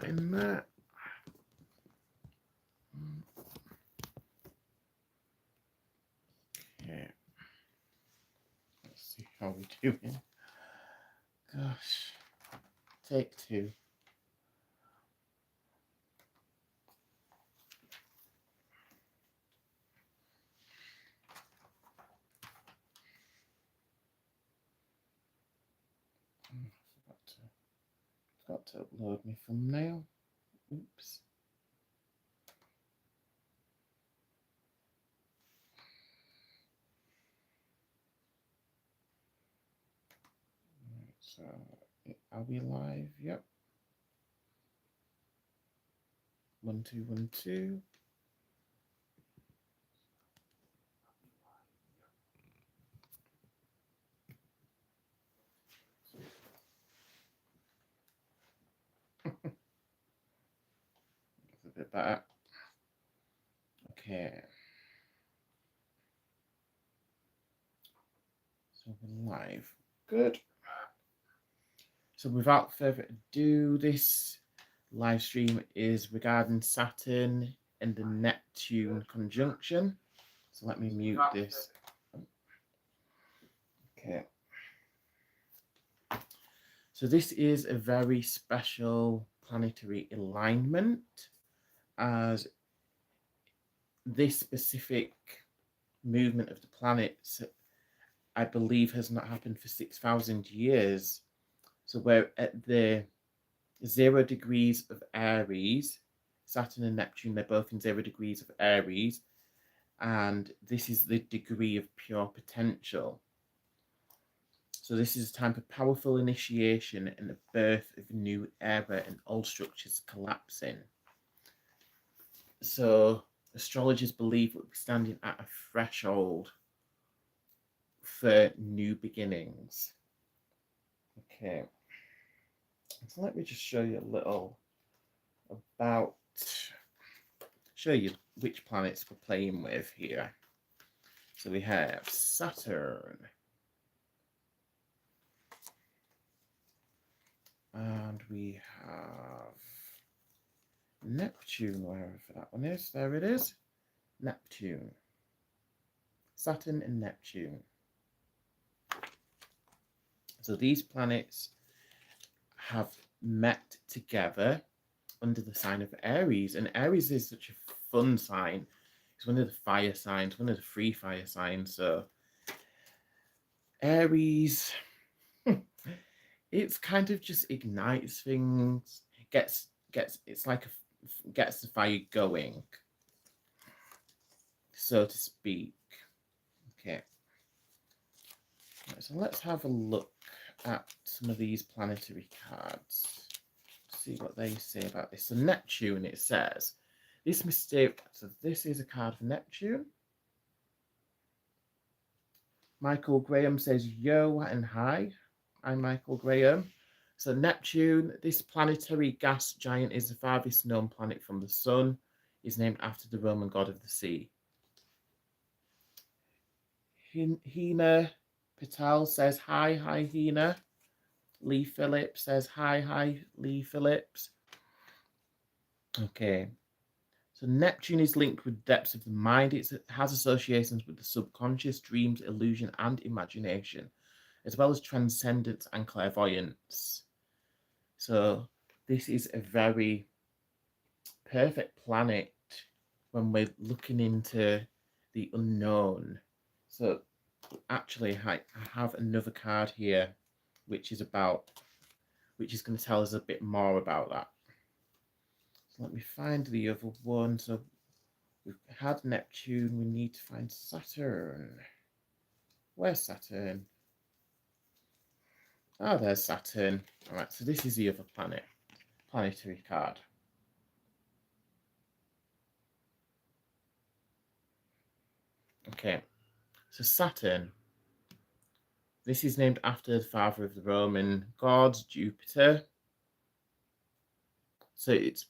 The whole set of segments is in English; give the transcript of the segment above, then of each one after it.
in there. Okay. Let's see how we're doing. Gosh. Take two. Got to upload my thumbnail. Oops. So, are we live? Yep. 1 2 1 2. That's a bit better. Okay. So we're live. Good. So without further ado, this live stream is regarding Saturn and the Neptune conjunction. So let me mute this. Okay. So this is a very special planetary alignment, as this specific movement of the planets, I believe, has not happened for 6,000 years. So we're at the 0 degrees of Aries. Saturn and Neptune, they're both in 0 degrees of Aries. And this is the degree of pure potential. So this is a time for powerful initiation and the birth of a new era and old structures collapsing. So astrologers believe we're standing at a threshold for new beginnings. Okay. So let me just show you a little about, show you which planets we're playing with here. So we have Saturn. And we have Neptune, wherever that one is. There it is. Neptune. Saturn and Neptune. So these planets have met together under the sign of Aries. And Aries is such a fun sign. It's one of the fire signs, one of the 3 fire signs. So Aries, it's kind of just ignites things, gets it's like gets the fire going, so to speak. Okay, so let's have a look at some of these planetary cards, see what they say about this. So Neptune, it says this mistake. So this is a card for Neptune. Michael Graham says yo and hi. I'm Michael Graham. So Neptune, this planetary gas giant, is the farthest known planet from the sun. Is named after the Roman god of the sea. Hina Patel says hi Hina. Lee Phillips says hi Lee Phillips. Okay. So Neptune is linked with depths of the mind. It has associations with the subconscious, dreams, illusion, and imagination, as well as transcendence and clairvoyance. So this is a very perfect planet when we're looking into the unknown. So actually, I have another card here, which is going to tell us a bit more about that. So let me find the other one. So we've had Neptune. We need to find Saturn. Where's Saturn? Oh, there's Saturn. All right, so this is the other planetary card. Okay, so Saturn. This is named after the father of the Roman gods, Jupiter. So it's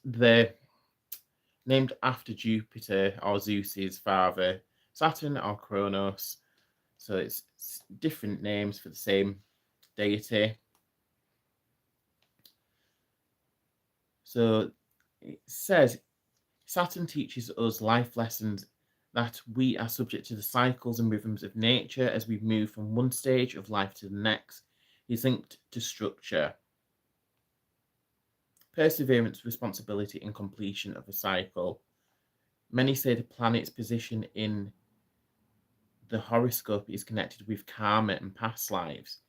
named after Jupiter or Zeus's father, Saturn or Kronos. So it's different names for the same deity. So it says Saturn teaches us life lessons that we are subject to the cycles and rhythms of nature as we move from one stage of life to the next. Is linked to structure, perseverance, responsibility, and completion of a cycle. Many say the planet's position in the horoscope is connected with karma and past lives.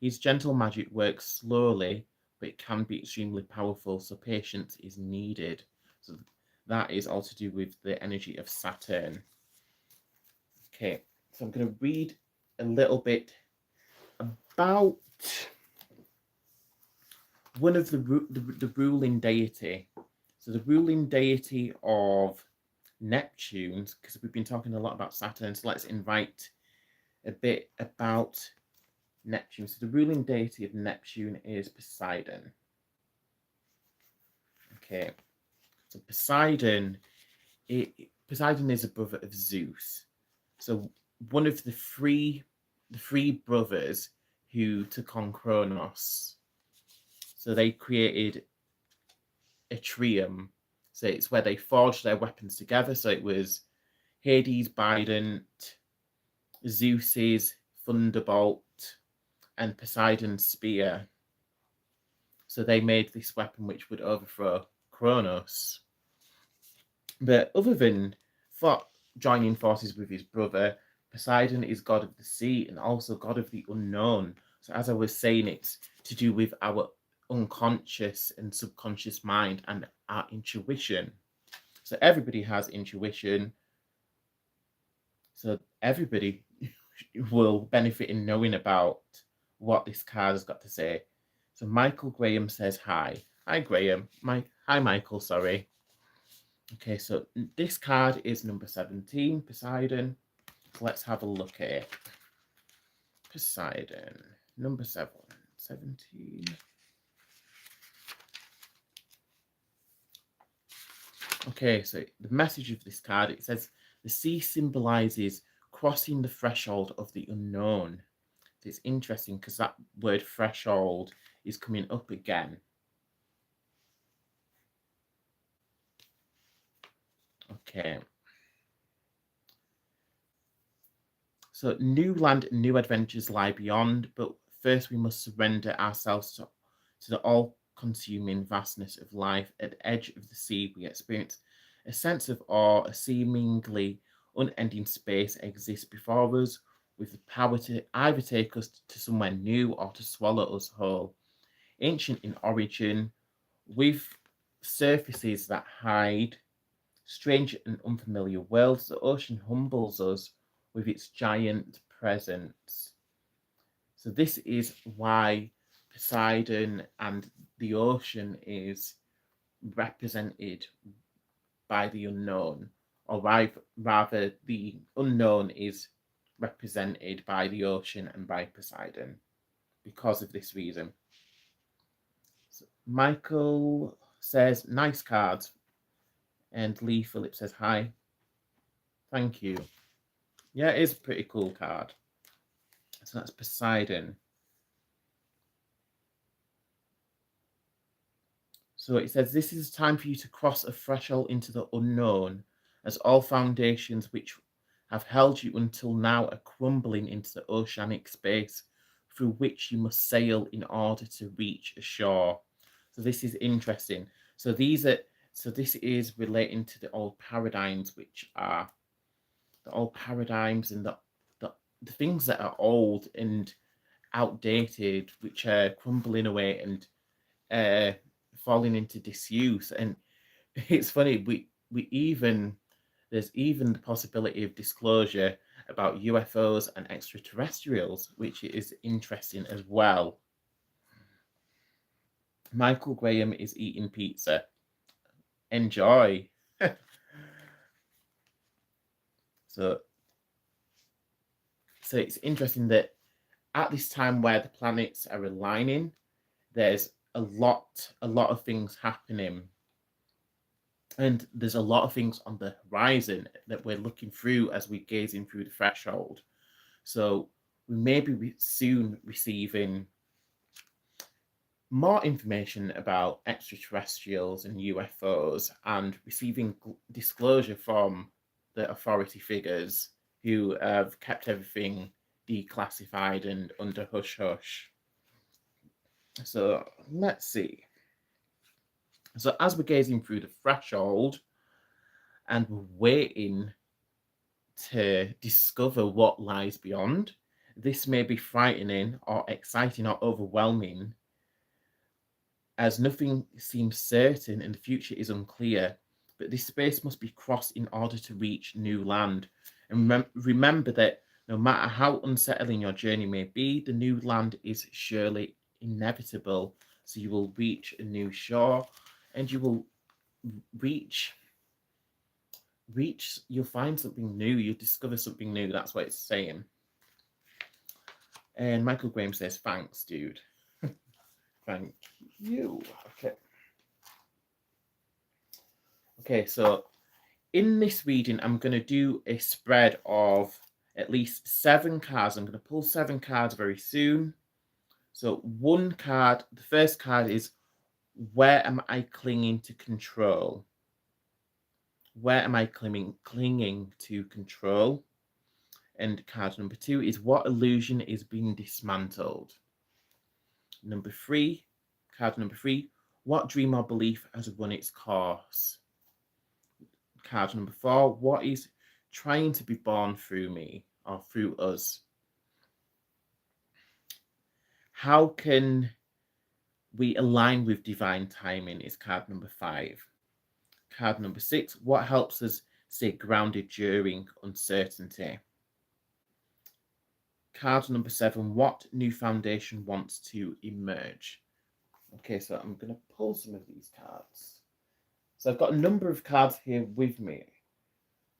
His gentle magic works slowly, but it can be extremely powerful, so patience is needed. So that is all to do with the energy of Saturn. Okay, so I'm going to read a little bit about one of the ruling deity. So the ruling deity of Neptune, because we've been talking a lot about Saturn, so let's invite a bit about Neptune. So the ruling deity of Neptune is Poseidon. Okay, so Poseidon is a brother of Zeus. So one of the three brothers who took on Kronos. So they created a trium. So it's where they forged their weapons together. So it was Hades' Bident, Zeus's Thunderbolt, and Poseidon's spear. So they made this weapon which would overthrow Kronos. But other than joining forces with his brother, Poseidon is god of the sea and also god of the unknown. So as I was saying, it's to do with our unconscious and subconscious mind and our intuition. So everybody has intuition. So everybody will benefit in knowing about what this card has got to say. So Michael Graham says hi. Hi Graham. Hi Michael, sorry. Okay, so this card is number 17, Poseidon. So let's have a look at it. Poseidon, number 17. Okay, so the message of this card, it says, the sea symbolizes crossing the threshold of the unknown. It's interesting because that word threshold is coming up again. Okay. So new land and new adventures lie beyond, but first we must surrender ourselves to the all-consuming vastness of life. At the edge of the sea, we experience a sense of awe. A seemingly unending space exists before us, with the power to either take us to somewhere new or to swallow us whole. Ancient in origin, with surfaces that hide strange and unfamiliar worlds, the ocean humbles us with its giant presence. So this is why Poseidon and the ocean is represented by the unknown, or rather the unknown is represented by the ocean and by Poseidon because of this reason. So Michael says, nice cards. And Lee Phillips says, hi. Thank you. Yeah, it is a pretty cool card. So that's Poseidon. So it says, this is time for you to cross a threshold into the unknown, as all foundations which have held you until now are crumbling into the oceanic space through which you must sail in order to reach a shore. So this is interesting. So this is relating to the old paradigms, which are the old paradigms and the things that are old and outdated, which are crumbling away and falling into disuse. And it's funny, there's even the possibility of disclosure about UFOs and extraterrestrials, which is interesting as well. Michael Graham is eating pizza. Enjoy. So it's interesting that at this time where the planets are aligning, there's a lot of things happening. And there's a lot of things on the horizon that we're looking through as we're gazing through the threshold. So we may be soon receiving more information about extraterrestrials and UFOs and receiving disclosure from the authority figures who have kept everything declassified and under hush hush. So let's see. So as we're gazing through the threshold and we're waiting to discover what lies beyond, this may be frightening or exciting or overwhelming, as nothing seems certain and the future is unclear. But this space must be crossed in order to reach new land. And remember that no matter how unsettling your journey may be, the new land is surely inevitable. So you will reach a new shore and you will reach, you'll find something new, you'll discover something new. That's what it's saying. And Michael Graham says, thanks, dude. Thank you. Okay. Okay, so in this reading, I'm going to do a spread of at least 7 cards. I'm going to pull 7 cards very soon. So one card, the first card is, where am I clinging to control? Where am I clinging to control? And card number 2 is, what illusion is being dismantled? Number 3, card number 3, what dream or belief has run its course? Card number 4, what is trying to be born through me or through us? How can we align with divine timing is card number 5. Card number 6, what helps us stay grounded during uncertainty? Card number 7, what new foundation wants to emerge? Okay, so I'm going to pull some of these cards. So I've got a number of cards here with me.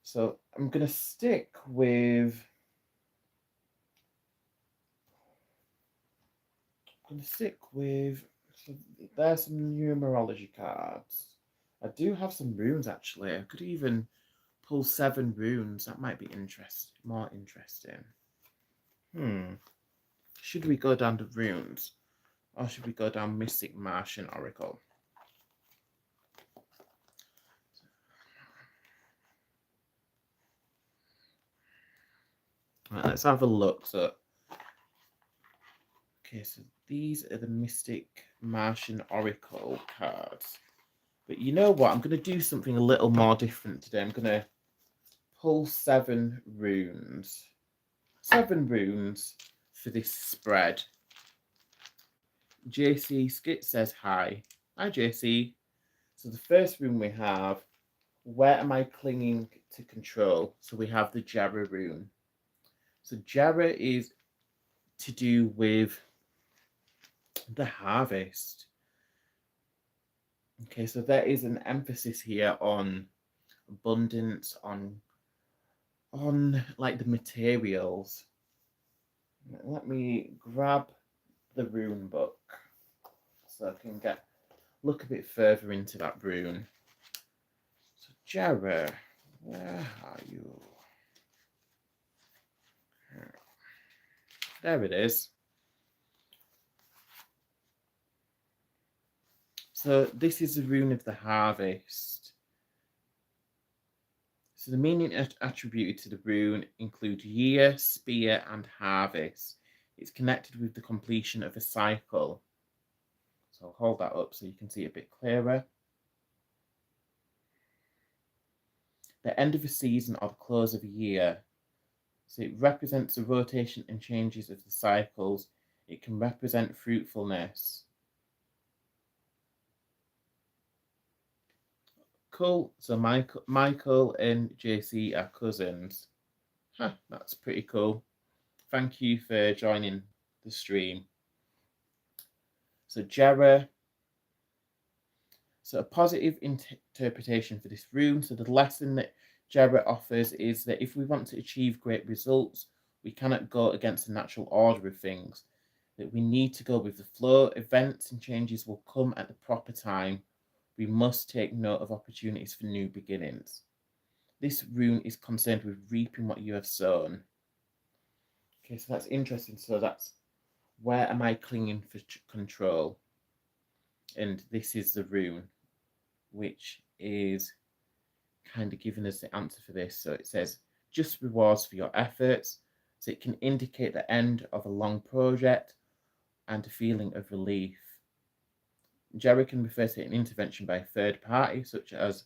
So I'm going to stick with... So there's some numerology cards. I do have some runes, actually. I could even pull 7 runes. That might be more interesting. Should we go down to runes? Or should we go down Mystic Martian Oracle? Right, let's have a look. So these are the Mystic Martian Oracle cards. But you know what? I'm going to do something a little more different today. I'm going to pull 7 runes. 7 runes for this spread. JC Skit says hi. Hi, JC. So the first rune we have, where am I clinging to control? So we have the Jara rune. So Jara is to do with the harvest. Okay, so there is an emphasis here on abundance, on like the materials. Let me grab the rune book so I can look a bit further into that rune. So Jara, where are you? There it is. So this is the rune of the harvest. So the meaning attributed to the rune include year, spear, and harvest. It's connected with the completion of a cycle. So I'll hold that up so you can see it a bit clearer. The end of a season or the close of a year. So it represents the rotation and changes of the cycles. It can represent fruitfulness. Cool. So Michael and JC are cousins. Huh, that's pretty cool. Thank you for joining the stream. So Jara. So a positive interpretation for this rune. So the lesson that Jara offers is that if we want to achieve great results, we cannot go against the natural order of things. That we need to go with the flow. Events and changes will come at the proper time. We must take note of opportunities for new beginnings. This rune is concerned with reaping what you have sown. Okay, so that's interesting. So that's, where am I clinging for control? And this is the rune, which is kind of giving us the answer for this. So it says, just rewards for your efforts. So it can indicate the end of a long project and a feeling of relief. Jerry can refer to an intervention by a third party, such as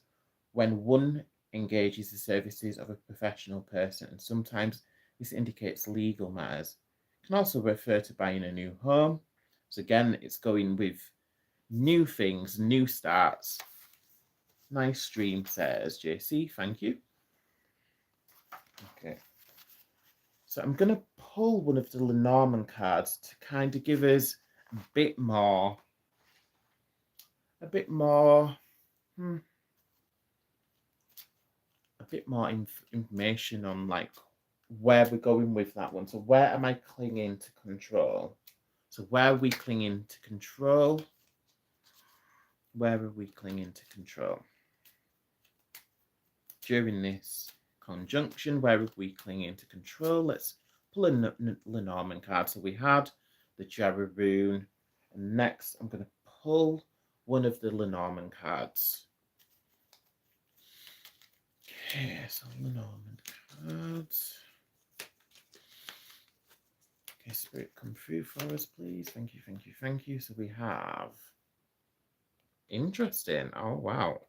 when one engages the services of a professional person, and sometimes this indicates legal matters. It can also refer to buying a new home. So again, it's going with new things, new starts. Nice stream, says JC. Thank you. Okay. So I'm going to pull one of the Lenormand cards to kind of give us a bit more information on like where we're going with that one. So where am I clinging to control? So where are we clinging to control? Where are we clinging to control? During this conjunction, where are we clinging to control? Let's pull a Lenormand card. So we had the Jera rune, and next I'm going to pull one of the Lenormand cards. Okay, so Lenormand cards. Okay, Spirit, come through for us, please. Thank you, thank you, thank you. So we have... Interesting. Oh, wow.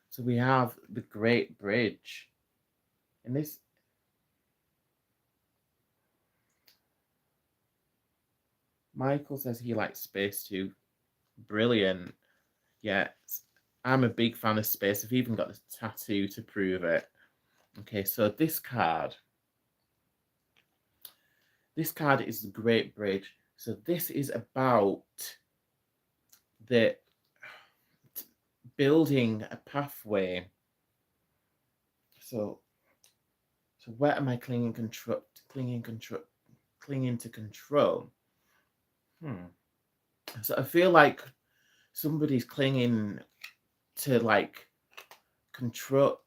So we have the Great Bridge. And this... Michael says he likes space too. Brilliant. Yeah, I'm a big fan of space. I've even got the tattoo to prove it. Okay, so this card is the Great Bridge. So this is about the building a pathway. So where am I clinging to control? So I feel like somebody's clinging to like control.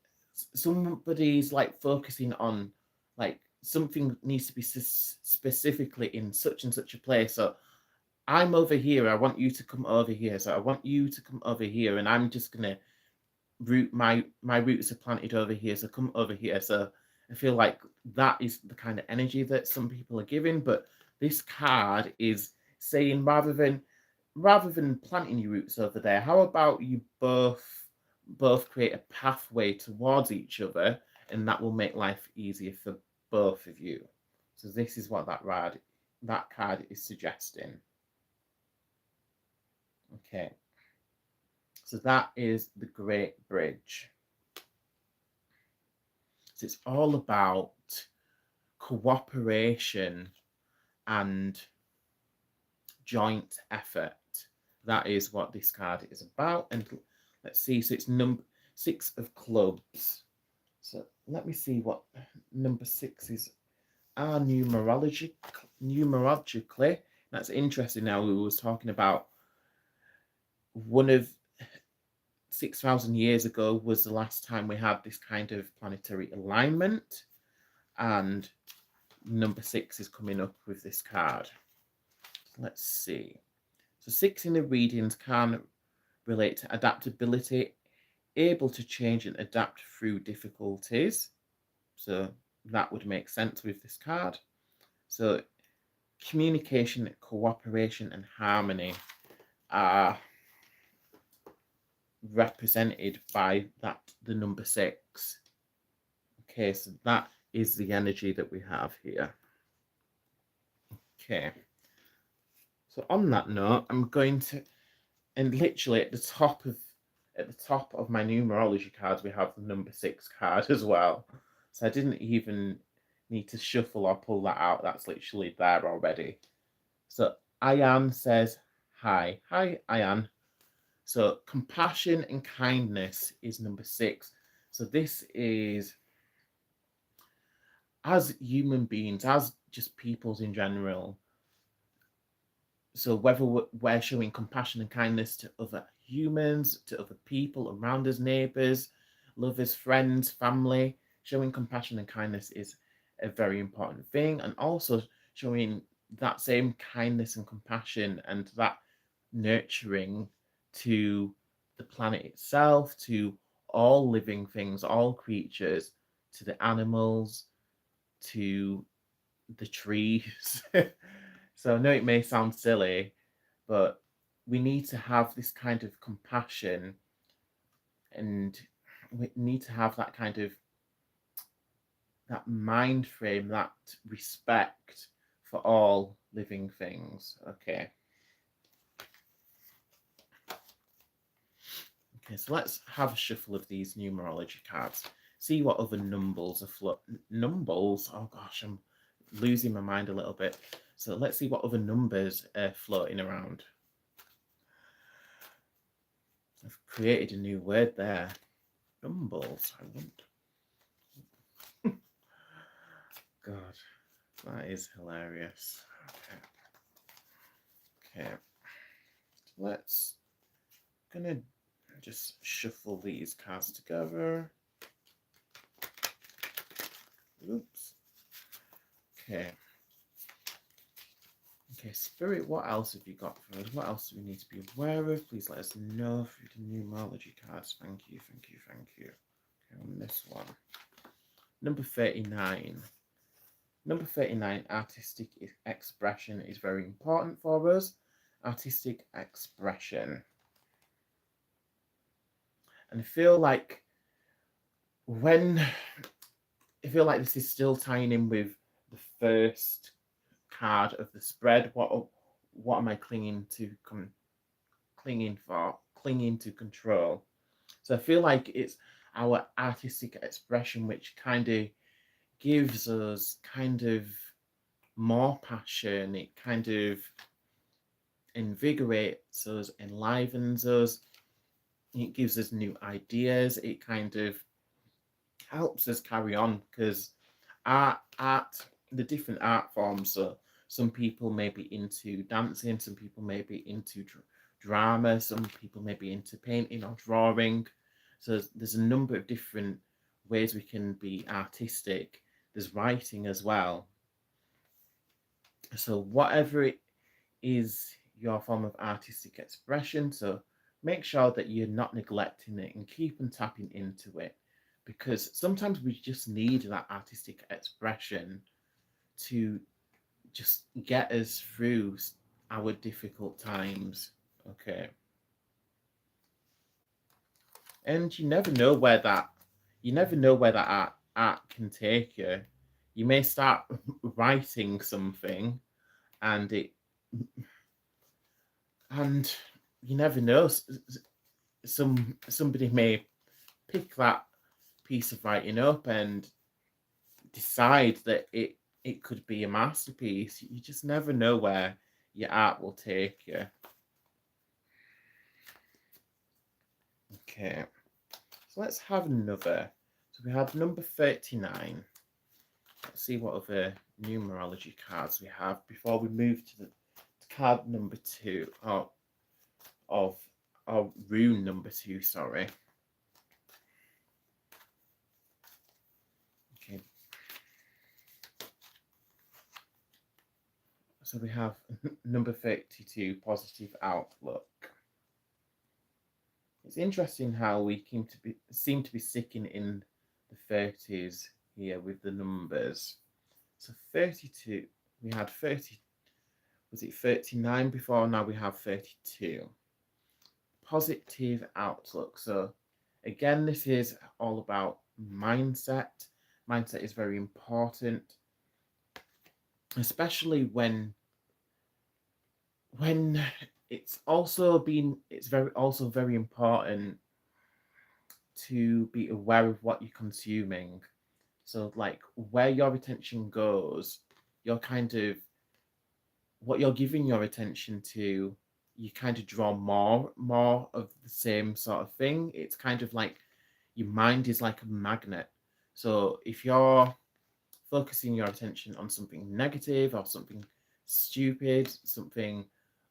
Somebody's like focusing on like something needs to be specifically in such and such a place. So I'm over here. I want you to come over here. So I want you to come over here, and I'm just gonna root my roots are planted over here. So come over here. So I feel like that is the kind of energy that some people are giving. But this card is saying rather than planting your roots over there, how about you both create a pathway towards each other, and that will make life easier for both of you. So this is what that card is suggesting. Okay. So that is the Great Bridge. So it's all about cooperation and joint effort. That is what this card is about. And let's see, so it's number 6 of clubs. So let me see what number 6 is. Numerologically. That's interesting. Now we was talking about one of 6,000 years ago was the last time we had this kind of planetary alignment, and number 6 is coming up with this card. Let's see. So 6 in the readings can relate to adaptability, able to change and adapt through difficulties. So that would make sense with this card. So communication, cooperation, and harmony are represented by the number 6. Okay, so that is the energy that we have here. Okay. So on that note, I'm going to, and literally at the top of my numerology cards, we have the number 6 card as well. So I didn't even need to shuffle or pull that out. That's literally there already. So Ayan says, hi. Hi, Ayan. So compassion and kindness is number 6. So this is, as human beings, as just peoples in general, so whether we're showing compassion and kindness to other humans, to other people around us, neighbours, lovers, friends, family, showing compassion and kindness is a very important thing. And also showing that same kindness and compassion and that nurturing to the planet itself, to all living things, all creatures, to the animals, to the trees. So I know it may sound silly, but we need to have this kind of compassion, and we need to have that kind of that mind frame, that respect for all living things. Okay. Okay, so let's have a shuffle of these numerology cards. See what other numbers are numbers? Oh gosh, I'm losing my mind a little bit. So let's see what other numbers are floating around. I've created a new word there. Numbers, I want. God, that is hilarious. Okay. Let's gonna just shuffle these cards together. Oops. Okay. Okay, Spirit, what else have you got for us? What else do we need to be aware of? Please let us know through the numerology cards. Thank you, thank you, thank you. Okay, on this one. Number 39. Number 39, artistic expression is very important for us. Artistic expression. And I feel like this is still tying in with the first card of the spread. What am I clinging to? Clinging to control. So I feel like it's our artistic expression which kind of gives us kind of more passion. It kind of invigorates us, enlivens us. It gives us new ideas. It kind of helps us carry on, because the different art forms. So some people may be into dancing, some people may be into drama, some people may be into painting or drawing. So there's a number of different ways we can be artistic. There's writing as well. So whatever it is your form of artistic expression, so make sure that you're not neglecting it and keep on tapping into it, because sometimes we just need that artistic expression to just get us through our difficult times. Okay. And you never know where that art can take you. You may start writing something, and you never know, somebody may pick that piece of writing up and decide that it could be a masterpiece. You just never know where your art will take you. Okay, so let's have another. So we had number 39. Let's see what other numerology cards we have before we move to card number 2, of rune number 2, sorry. Okay. So we have number 32, positive outlook. It's interesting how we seem to be sticking in the 30s here with the numbers. So 32, we had 30, was it 39 before? Now we have 32. Positive outlook. So again, this is all about mindset. Mindset is very important, especially when it's very important to be aware of what you're consuming. So like where your attention goes, you're kind of what you're giving your attention to, you kind of draw more of the same sort of thing. It's kind of like your mind is like a magnet. So if you're focusing your attention on something negative or something stupid, something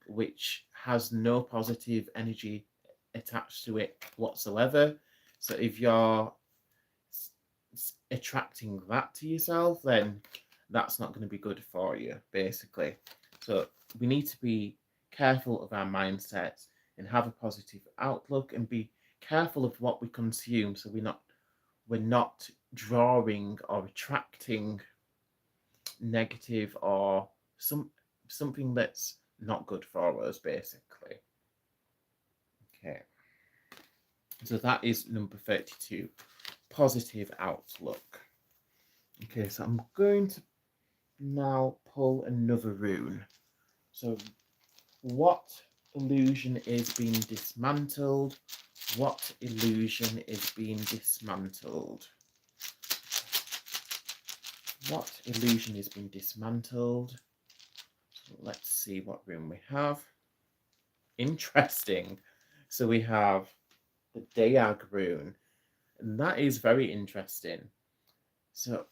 which has no positive energy attached to it whatsoever, so if you're attracting that to yourself, then that's not going to be good for you, basically. So we need to be careful of our mindsets and have a positive outlook, and be careful of what we consume, so we're not drawing or attracting negative or something that's not good for us, basically. Okay, so that is number 32, positive outlook. Okay, so I'm going to now pull another rune. So what illusion is being dismantled? What illusion is being dismantled? What illusion is being dismantled? Let's see what rune we have. Interesting. So we have the Dayag rune, and that is very interesting. So,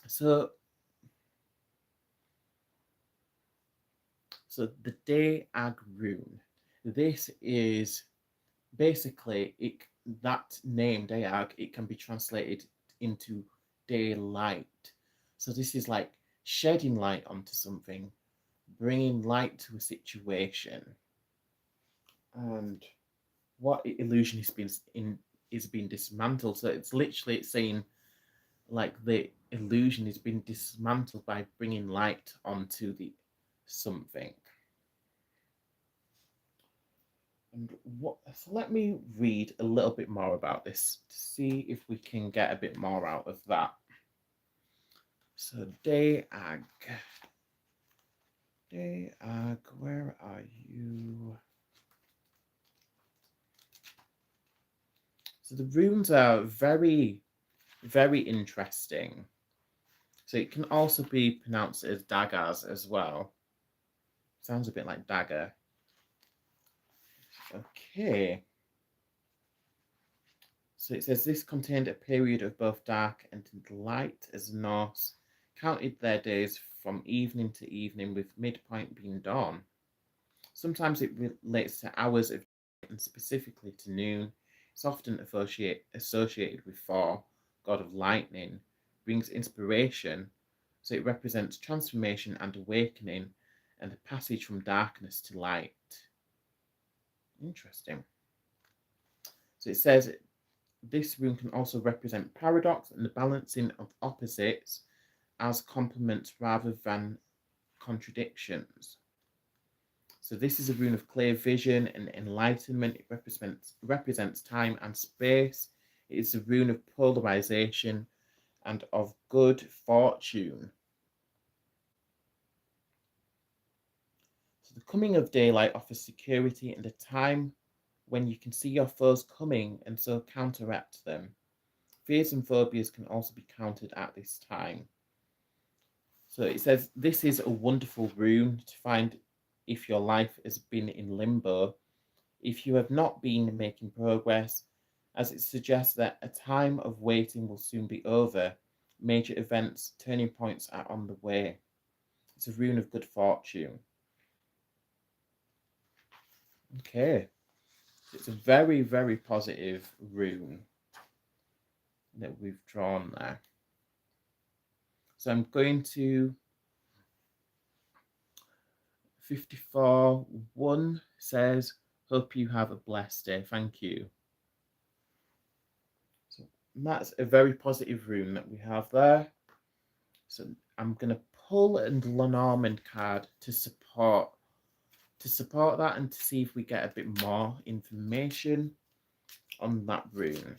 so the Dayag rune. This is basically that name Dayag. It can be translated into daylight. So this is like shedding light onto something, bringing light to a situation. And what illusion is being dismantled? So it's saying like the illusion is being dismantled by bringing light onto the something. And so let me read a little bit more about this to see if we can get a bit more out of that. So Dayag, where are you? So the runes are very, very interesting. So it can also be pronounced as daggers as well. Sounds a bit like dagger. Okay. So it says this contained a period of both dark and light, as Norse counted their days from evening to evening, with midpoint being dawn. Sometimes it relates to hours of day, and specifically to noon. It's often associated with Thor, god of lightning, brings inspiration, so it represents transformation and awakening, and the passage from darkness to light. Interesting. So it says this rune can also represent paradox and the balancing of opposites as complements rather than contradictions. So this is a rune of clear vision and enlightenment. It represents time and space. It is a rune of polarization and of good fortune. So the coming of daylight offers security and a time when you can see your foes coming and so counteract them. Fears and phobias can also be countered at this time. So it says this is a wonderful rune to find if your life has been in limbo, if you have not been making progress, as it suggests that a time of waiting will soon be over. Major events, turning points are on the way. It's a rune of good fortune. Okay. It's a very, very positive rune that we've drawn there. So I'm going to 54.1 says, hope you have a blessed day. Thank you. So that's a very positive rune that we have there. So I'm going to pull a Lenormand card to support that and to see if we get a bit more information on that rune.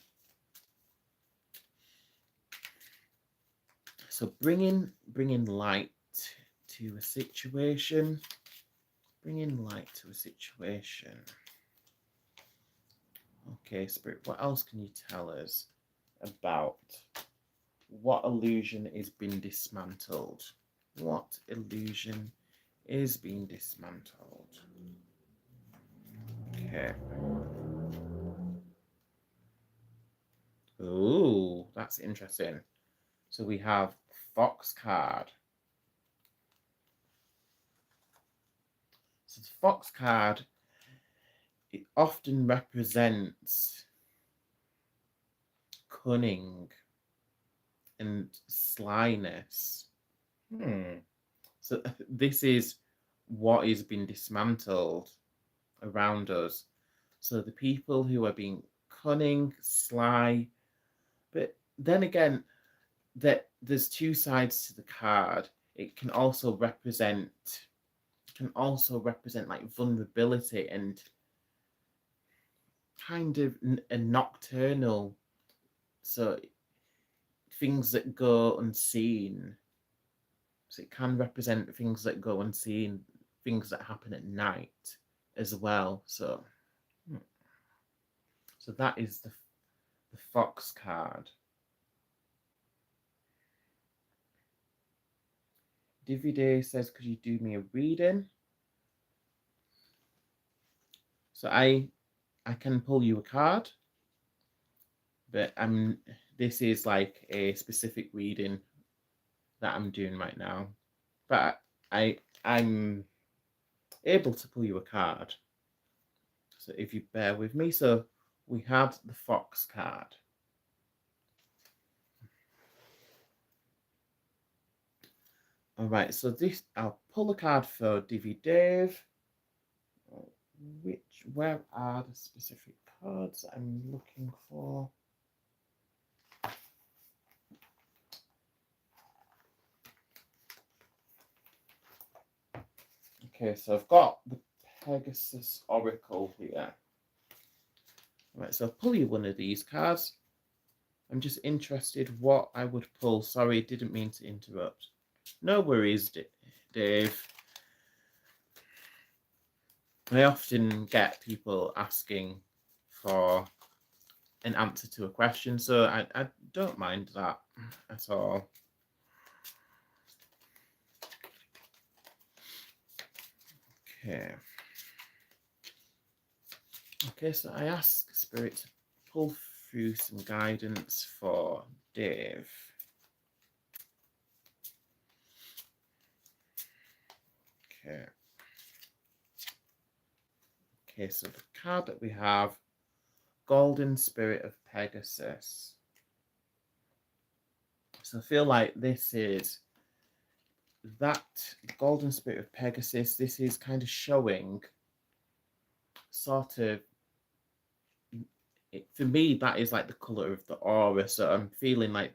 So bringing light to a situation. Bringing light to a situation. Okay, Spirit, what else can you tell us about what illusion is being dismantled? What illusion is being dismantled? Okay. Ooh, that's interesting. So we have Fox card. So the Fox card, it often represents cunning and slyness. So this is what is being dismantled around us. So the people who are being cunning, sly, but then again, that there's two sides to the card. It can also represent like vulnerability and kind of a nocturnal, so things that go unseen. So it can represent things that go unseen, things that happen at night as well. So that is the Fox card. Divide says, could you do me a reading? So I can pull you a card, but this is like a specific reading that I'm doing right now. But I'm able to pull you a card. So if you bear with me, so we had the Fox card. All right, so I'll pull a card for Divi Dave. Where are the specific cards I'm looking for? Okay, so I've got the Pegasus Oracle here. All right, so I'll pull you one of these cards. I'm just interested what I would pull. Sorry, didn't mean to interrupt. No worries, Dave. I often get people asking for an answer to a question, so I don't mind that at all. Okay, so I ask Spirit to pull through some guidance for Dave. Okay, so the card that we have, Golden Spirit of Pegasus. So I feel like this is that Golden Spirit of Pegasus. This is kind of showing sort of, for me, that is like the color of the aura. So I'm feeling like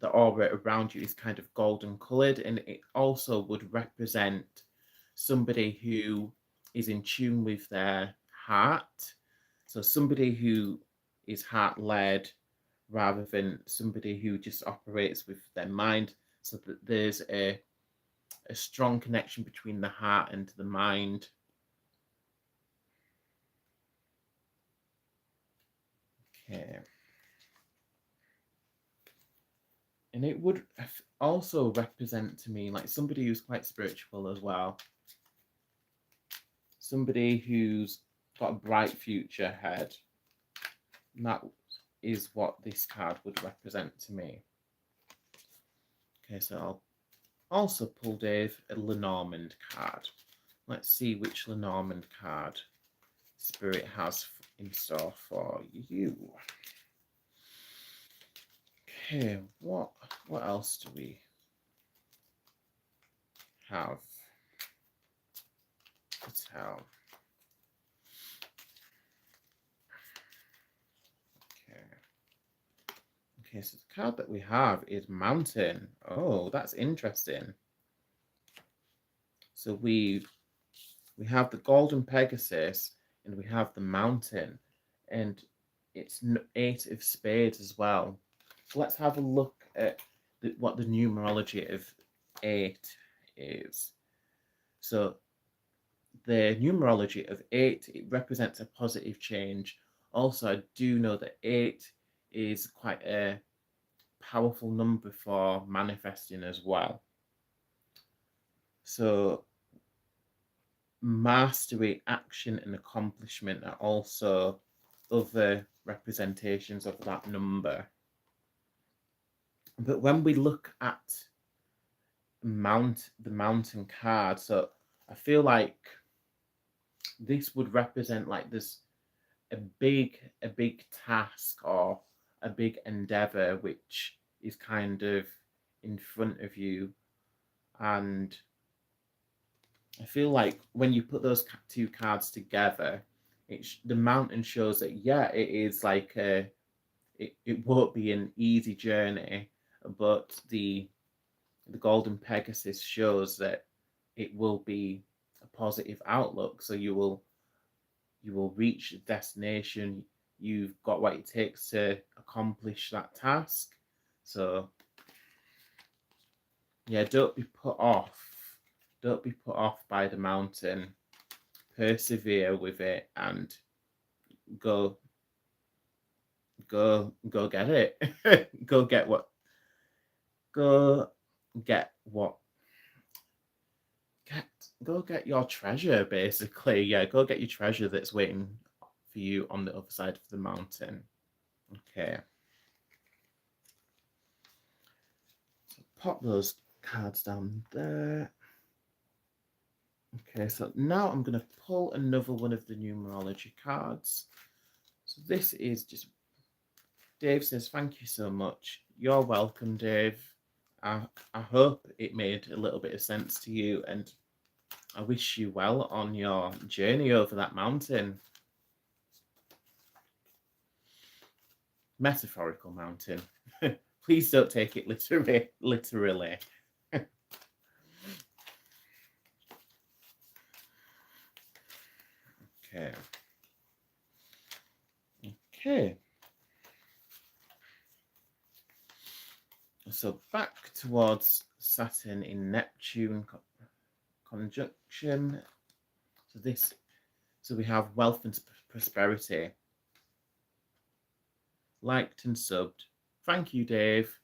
the aura around you is kind of golden colored, and it also would represent somebody who is in tune with their heart. So somebody who is heart led rather than somebody who just operates with their mind. So that there's a strong connection between the heart and the mind. Okay. And it would also represent to me like somebody who's quite spiritual as well. Somebody who's got a bright future ahead. And that is what this card would represent to me. Okay, so I'll also pull Dave a Lenormand card. Let's see which Lenormand card Spirit has in store for you. Okay, what else do we have to tell? Okay, so the card that we have is Mountain. Oh, that's interesting. So we have the Golden Pegasus and we have the Mountain, and it's 8 of Spades as well. So let's have a look at what the numerology of 8 is. So the numerology of 8, it represents a positive change. Also, I do know that 8 is quite a powerful number for manifesting as well. So mastery, action, and accomplishment are also other representations of that number. But when we look at the Mountain card, so I feel like this would represent like this a big task or a big endeavor which is kind of in front of you, and I feel like when you put those two cards together, the mountain shows that, yeah, it is like it won't be an easy journey, but the golden Pegasus shows that it will be a positive outlook. So you will reach the destination. You've got what it takes to accomplish that task. So yeah, don't be put off. Don't be put off by the mountain. Persevere with it and go get it. Go get what go get what get go get your treasure, basically. Yeah, go get your treasure that's waiting for you on the other side of the mountain. Okay. So pop those cards down there. Okay, so now I'm going to pull another one of the numerology cards. So this is just Dave says, thank you so much. You're welcome, Dave. I hope it made a little bit of sense to you, and I wish you well on your journey over that mountain. Metaphorical mountain. Please don't take it literally. Okay. Okay. So back towards Saturn in Neptune conjunction. So we have wealth and prosperity. Liked and subbed. Thank you, Dave.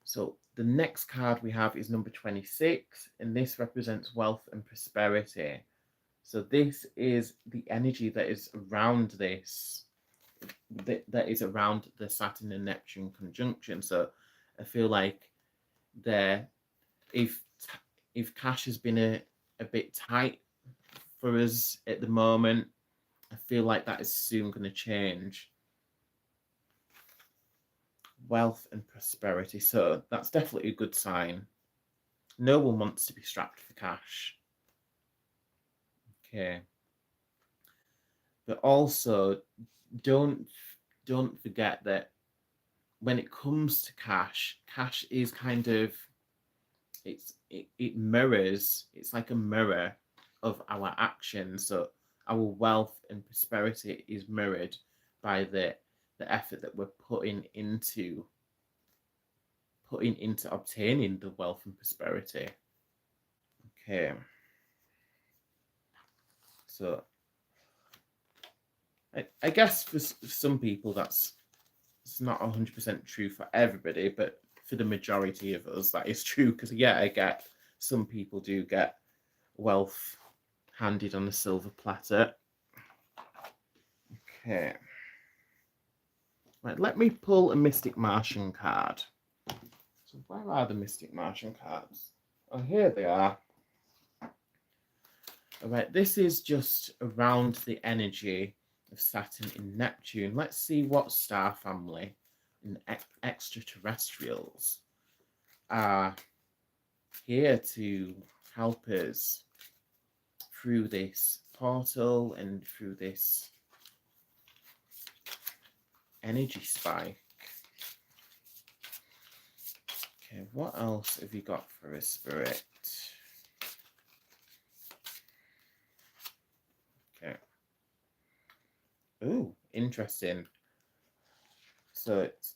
So the next card we have is number 26, and this represents wealth and prosperity. So this is the energy that is around this, that is around the Saturn and Neptune conjunction. So I feel like if cash has been a bit tight for us at the moment, I feel like that is soon going to change. Wealth and prosperity. So that's definitely a good sign. No one wants to be strapped for cash. Okay. But also don't forget that when it comes to cash is kind of it mirrors, it's like a mirror of our actions. So our wealth and prosperity is mirrored by the effort that we're putting into obtaining the wealth and prosperity. Okay. So I guess for some people it's not 100% true for everybody, but for the majority of us that is true, because yeah, I get some people do get wealth handed on a silver platter. Okay. Right, let me pull a Mystic Martian card. So where are the Mystic Martian cards? Oh, here they are. All right, this is just around the energy of Saturn in Neptune. Let's see what star family and extraterrestrials are here to help us through this portal and through this energy spike. Okay, what else have you got for us, Spirit? Okay. Ooh, interesting. So it's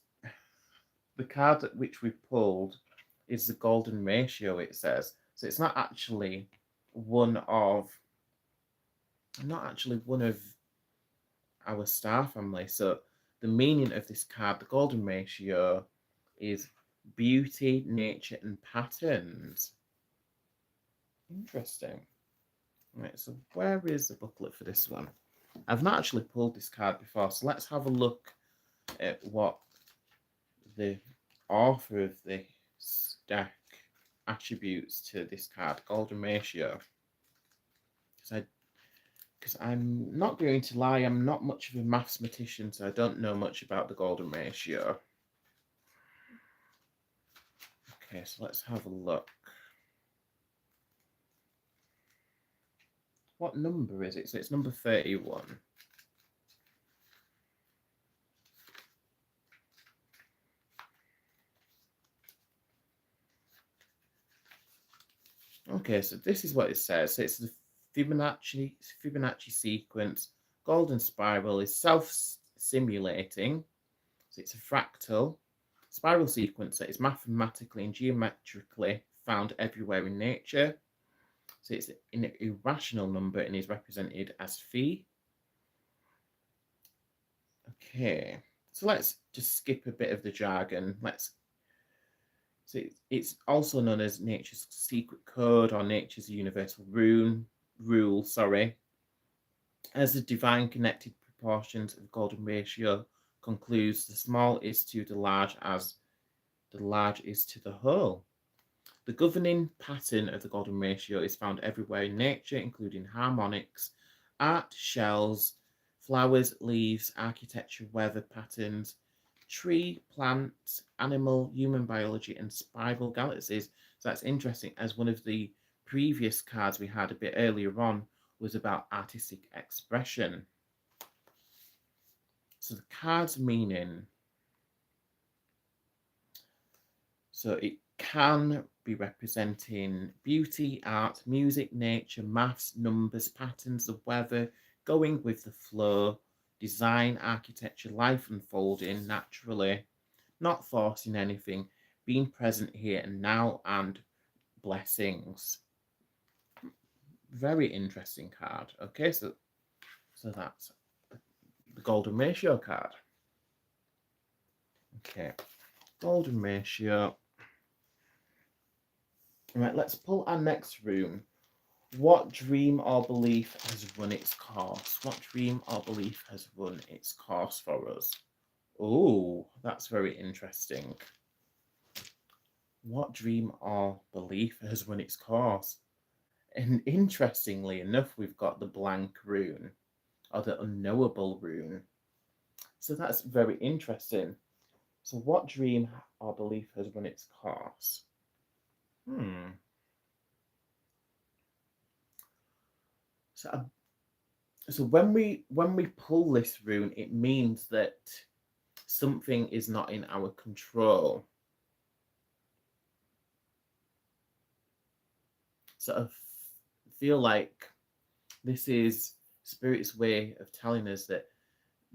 the card that which we pulled is the golden ratio, it says. So it's not actually one of our star family. So the meaning of this card, the golden ratio, is beauty, nature, and patterns. Interesting. Right, so where is the booklet for this one? I've not actually pulled this card before, so let's have a look at what the author of this deck attributes to this card, golden ratio. Because I'm not going to lie, I'm not much of a mathematician, so I don't know much about the golden ratio. Okay, so let's have a look. What number is it? So it's number 31. Okay, so this is what it says. So it's the Fibonacci sequence. Golden spiral is self-simulating. So it's a fractal spiral sequence that is mathematically and geometrically found everywhere in nature. So it's an irrational number and is represented as phi. Okay, so let's just skip a bit of the jargon. So it's also known as nature's secret code or nature's universal rule, sorry. As the divine connected proportions of golden ratio concludes, the small is to the large as the large is to the whole. The governing pattern of the golden ratio is found everywhere in nature, including harmonics, art, shells, flowers, leaves, architecture, weather patterns, tree, plant, animal, human biology, and spiral galaxies. So that's interesting, as one of the previous cards we had a bit earlier on was about artistic expression. So the card's meaning, so it can be representing beauty, art, music, nature, maths, numbers, patterns, the weather, going with the flow, design, architecture, life unfolding naturally, not forcing anything, being present here and now, and blessings. Very interesting card. Okay, so that's the golden ratio card. Okay, golden ratio. Right, let's pull our next rune. What dream or belief has run its course? What dream or belief has run its course for us? Oh, that's very interesting. What dream or belief has run its course? And interestingly enough, we've got the blank rune, or the unknowable rune. So that's very interesting. So what dream or belief has run its course? So, so when we pull this rune, it means that something is not in our control. So I feel like this is Spirit's way of telling us that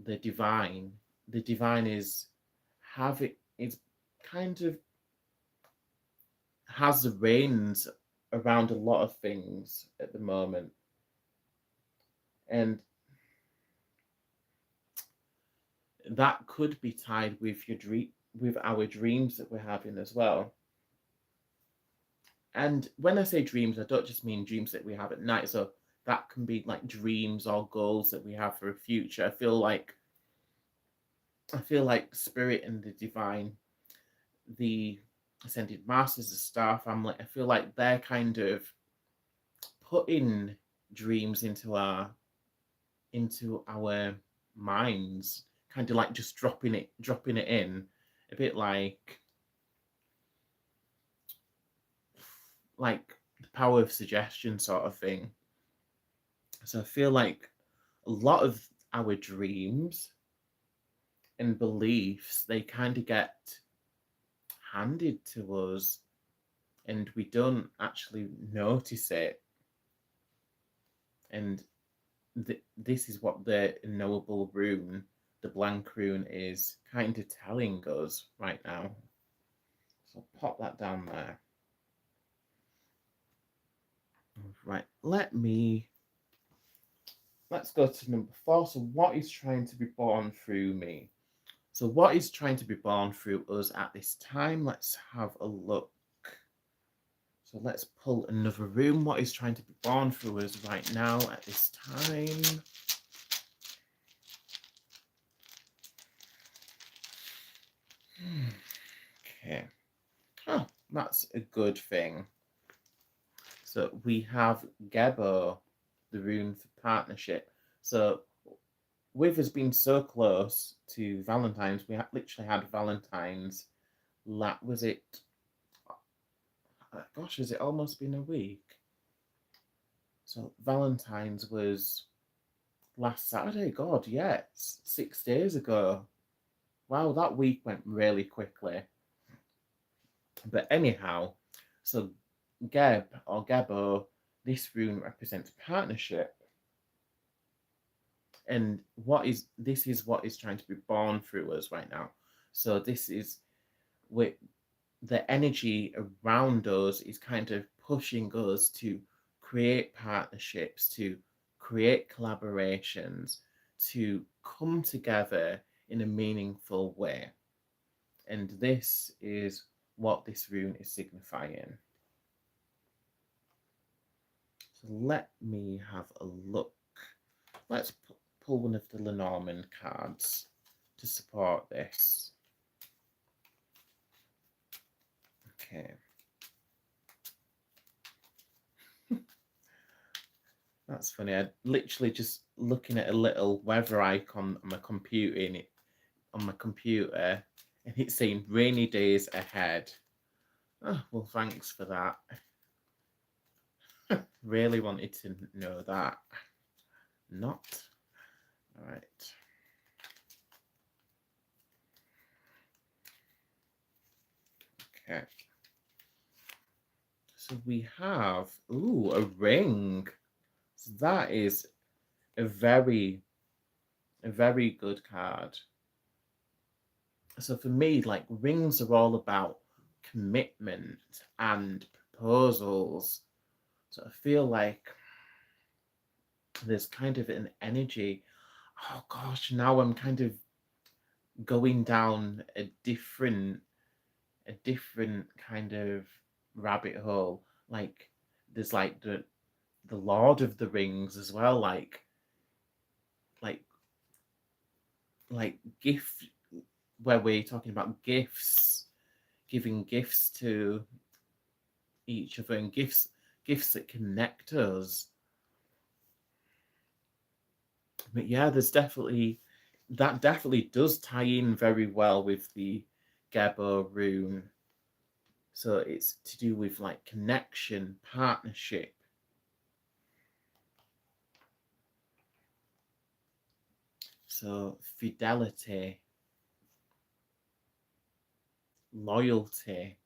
the divine is kind of has the reins around a lot of things at the moment. And that could be tied with with our dreams that we're having as well. And when I say dreams, I don't just mean dreams that we have at night. So that can be like dreams or goals that we have for a future. I feel like Spirit and the divine, the ascended masters, the star family, I feel like they're kind of putting dreams into our minds, kind of like just dropping it in, a bit like the power of suggestion sort of thing. So I feel like a lot of our dreams and beliefs, they kind of get handed to us and we don't actually notice it. And this is what the unknowable rune, the blank rune, is kind of telling us right now. So I'll pop that down there. Right, let's go to number 4. So what is trying to be born through me? So what is trying to be born through us at this time? Let's have a look. So let's pull another rune. What is trying to be born through us right now at this time? Okay. Oh, that's a good thing. So we have Gebo, the rune for partnership. So with us being so close to Valentine's, we literally had Valentine's. Was it? Gosh, has it almost been a week? So Valentine's was last Saturday. God, yeah, it's 6 days ago. Wow, that week went really quickly. But anyhow, so Geb or Gebo, this rune represents partnership. And this is what is trying to be born through us right now. So this is with the energy around us is kind of pushing us to create partnerships, to create collaborations, to come together in a meaningful way. And this is what this rune is signifying. So let me have a look. Let's pull one of the Lenormand cards to support this. Okay. That's funny. I literally just looking at a little weather icon on my computer and it's saying rainy days ahead. Oh, well, thanks for that. Really wanted to know that. Not. All right. Okay. So we have, ooh, a ring. So that is a very good card. So for me, like rings are all about commitment and proposals. So I feel like there's kind of an energy. Oh gosh, now I'm kind of going down a different kind of rabbit hole. Like there's like the Lord of the Rings as well, like like gift where we're talking about gifts, giving gifts to each other and gifts that connect us. But yeah, there's definitely that definitely does tie in very well with the Gebo rune. So it's to do with like connection, partnership. So fidelity, loyalty,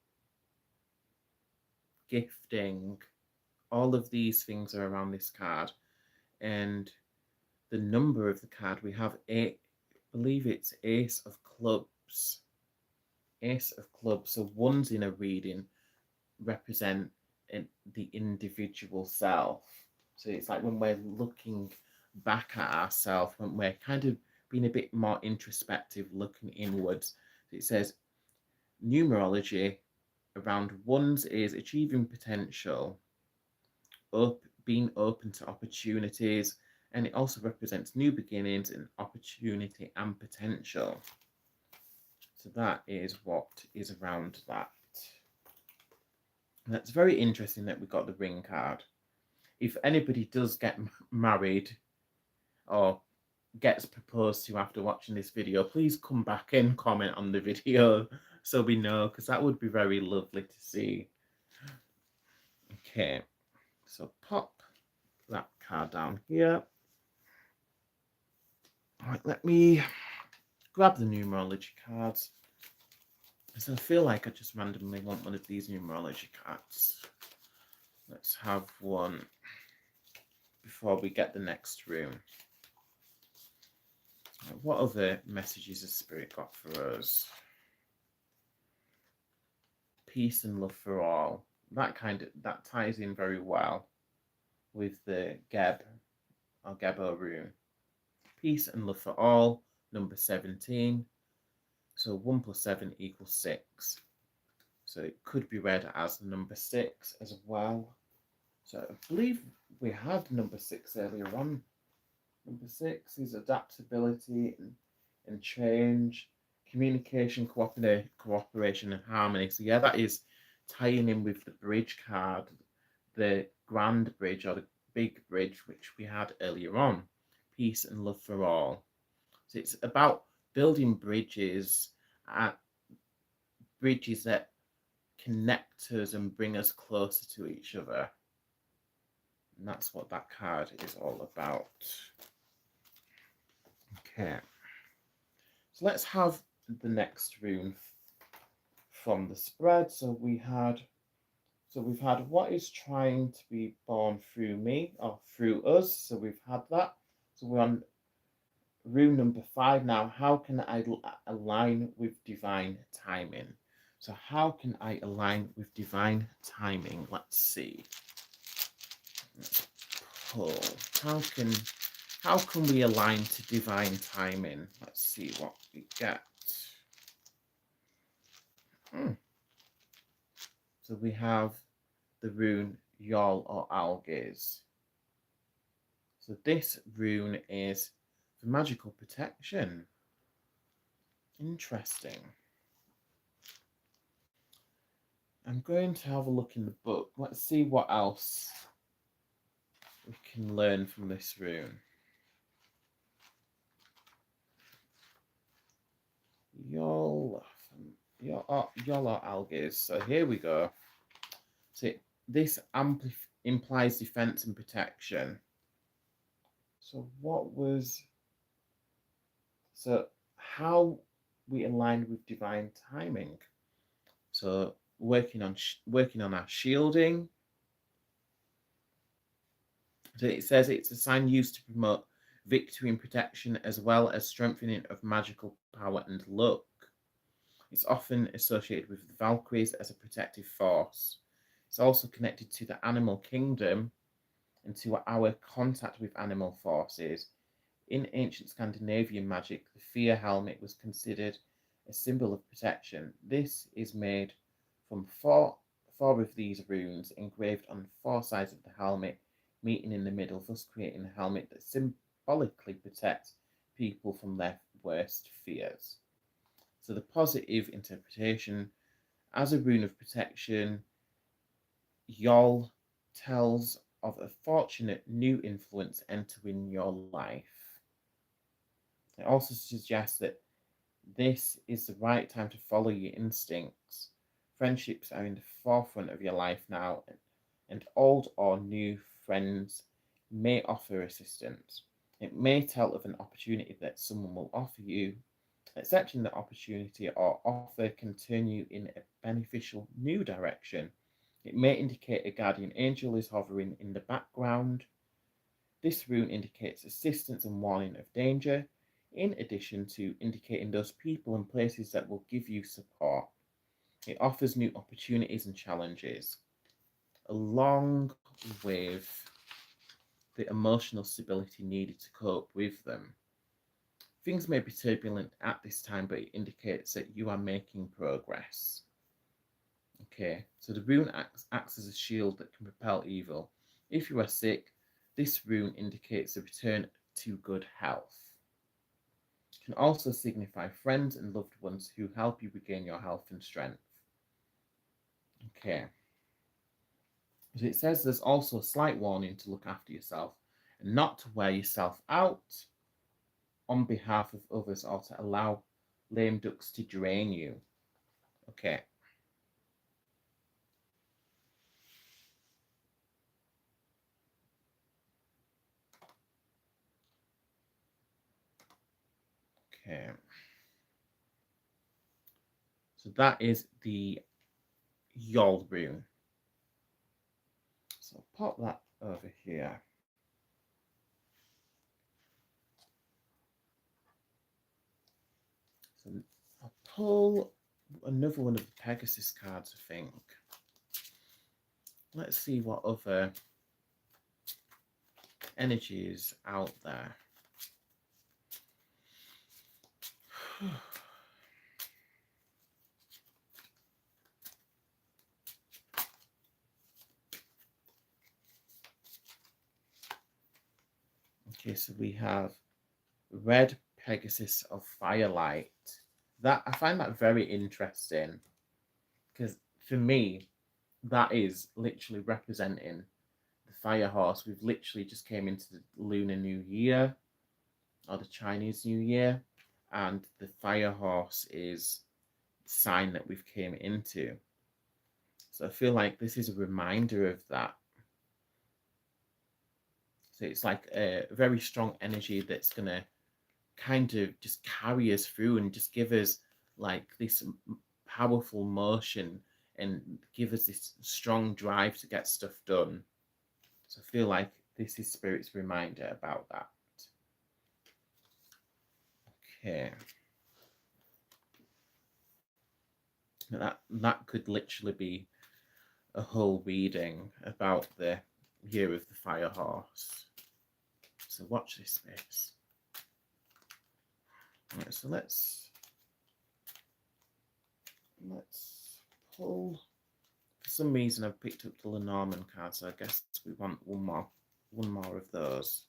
gifting, all of these things are around this card. And the number of the card, we have eight, I believe it's Ace of Clubs. Ace of Clubs. So ones in a reading represent the individual self. So it's like when we're looking back at ourselves, when we're kind of being a bit more introspective, looking inwards. It says numerology around ones is achieving potential, being open to opportunities, and it also represents new beginnings and opportunity and potential. So that is what is around that. And that's very interesting that we got the ring card. If anybody does get married or gets proposed to after watching this video, please come back and comment on the video so we know, because that would be very lovely to see. Okay, so pop that card down here. All right, let me grab the numerology cards. So I feel like I just randomly want one of these numerology cards. Let's have one before we get the next room. What other messages has Spirit got for us? Peace and love for all. That ties in very well with the Geb or Gebo rune. Peace and love for all, number 17. So 1 plus 7 equals 6. So it could be read as number 6 as well. So I believe we had number 6 earlier on. Number 6 is adaptability and change, communication, cooperation, and harmony. So yeah, that is tying in with the bridge card, the grand bridge or the big bridge, which we had earlier on. Peace and love for all. So it's about building bridges that connect us and bring us closer to each other. And that's what that card is all about. Okay. So let's have the next rune from the spread. So we've had what is trying to be born through me or through us. So we've had that. So we're on rune number 5 now. How can I align with divine timing? So how can I align with divine timing? Let's see. Let's pull. How can we align to divine timing? Let's see what we get. So we have the rune Yol or Algaze. So this rune is for magical protection. Interesting. I'm going to have a look in the book. Let's see what else we can learn from this rune. Yol or Algaze. So here we go. So this implies defense and protection. So how we aligned with divine timing. So working on our shielding. So it says it's a sign used to promote victory and protection as well as strengthening of magical power and luck. It's often associated with the Valkyries as a protective force. It's also connected to the animal kingdom and to our contact with animal forces. In ancient Scandinavian magic, the fear helmet was considered a symbol of protection. This is made from four of these runes engraved on 4 sides of the helmet, meeting in the middle, thus creating a helmet that symbolically protects people from their worst fears. So the positive interpretation, as a rune of protection, Yol tells of a fortunate new influence entering your life. It also suggests that this is the right time to follow your instincts. Friendships are in the forefront of your life now, and old or new friends may offer assistance. It may tell of an opportunity that someone will offer you. Accepting the opportunity or offer can turn you in a beneficial new direction. It may indicate a guardian angel is hovering in the background. This rune indicates assistance and warning of danger, in addition to indicating those people and places that will give you support. It offers new opportunities and challenges, along with the emotional stability needed to cope with them. Things may be turbulent at this time, but it indicates that you are making progress. Okay, so the rune acts as a shield that can repel evil. If you are sick, this rune indicates a return to good health. It can also signify friends and loved ones who help you regain your health and strength. Okay. So it says there's also a slight warning to look after yourself and not to wear yourself out on behalf of others or to allow lame ducks to drain you. Okay. Okay. So that is the Yol rune. So I'll pop that over here. So I'll pull another one of the Pegasus cards, I think. Let's see what other energy is out there. Okay, so we have Red Pegasus of Firelight. That I find that very interesting because for me, that is literally representing the fire horse. We've literally just came into the Lunar New Year or the Chinese New Year, and the fire horse is the sign that we've came into. So I feel like this is a reminder of that. So it's like a very strong energy that's going to kind of just carry us through and just give us like this powerful motion and give us this strong drive to get stuff done. So I feel like this is Spirit's reminder about that. Okay. That could literally be a whole reading about the year of the fire horse. So watch this space. Right, so let's pull. For some reason I've picked up the Lenormand card, so I guess we want one more of those.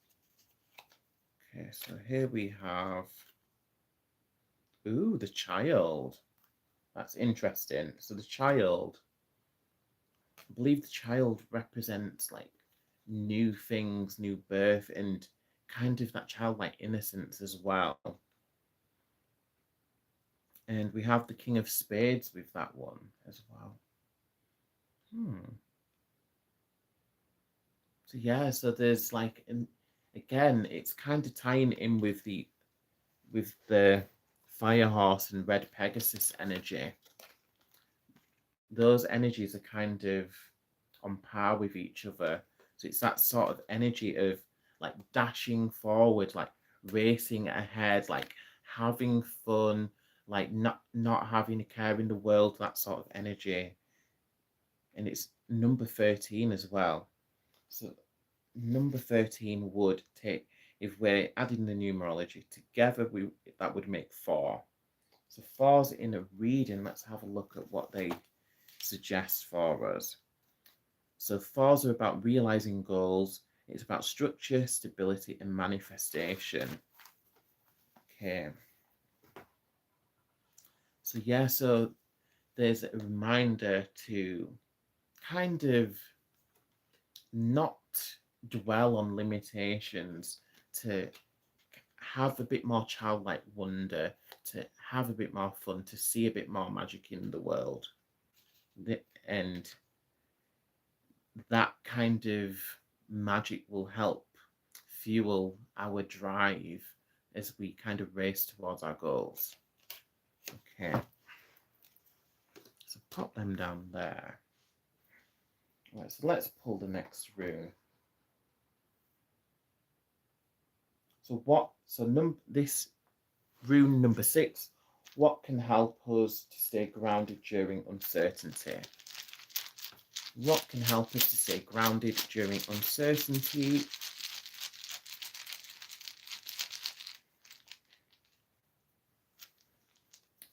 Okay, so here we have, ooh, the child. That's interesting. So the child, I believe the child represents like new things, new birth, and kind of that childlike innocence as well. And we have the King of Spades with that one as well. So yeah, so there's like, again, it's kind of tying in with the Fire Horse and Red Pegasus energy. Those energies are kind of on par with each other. So it's that sort of energy of like dashing forward, like racing ahead, like having fun, like not having a care in the world, that sort of energy. And it's number 13 as well. So number 13 would take, if we're adding the numerology together, that would make 4. So 4's in a reading. Let's have a look at what they suggest for us. So 4's are about realizing goals. It's about structure, stability, and manifestation. Okay. So yeah, so there's a reminder to kind of not dwell on limitations, to have a bit more childlike wonder, to have a bit more fun, to see a bit more magic in the world. And that kind of magic will help fuel our drive as we kind of race towards our goals. Okay. So pop them down there. Right, so let's pull the next rune. This rune number 6, what can help us to stay grounded during uncertainty? What can help us to stay grounded during uncertainty?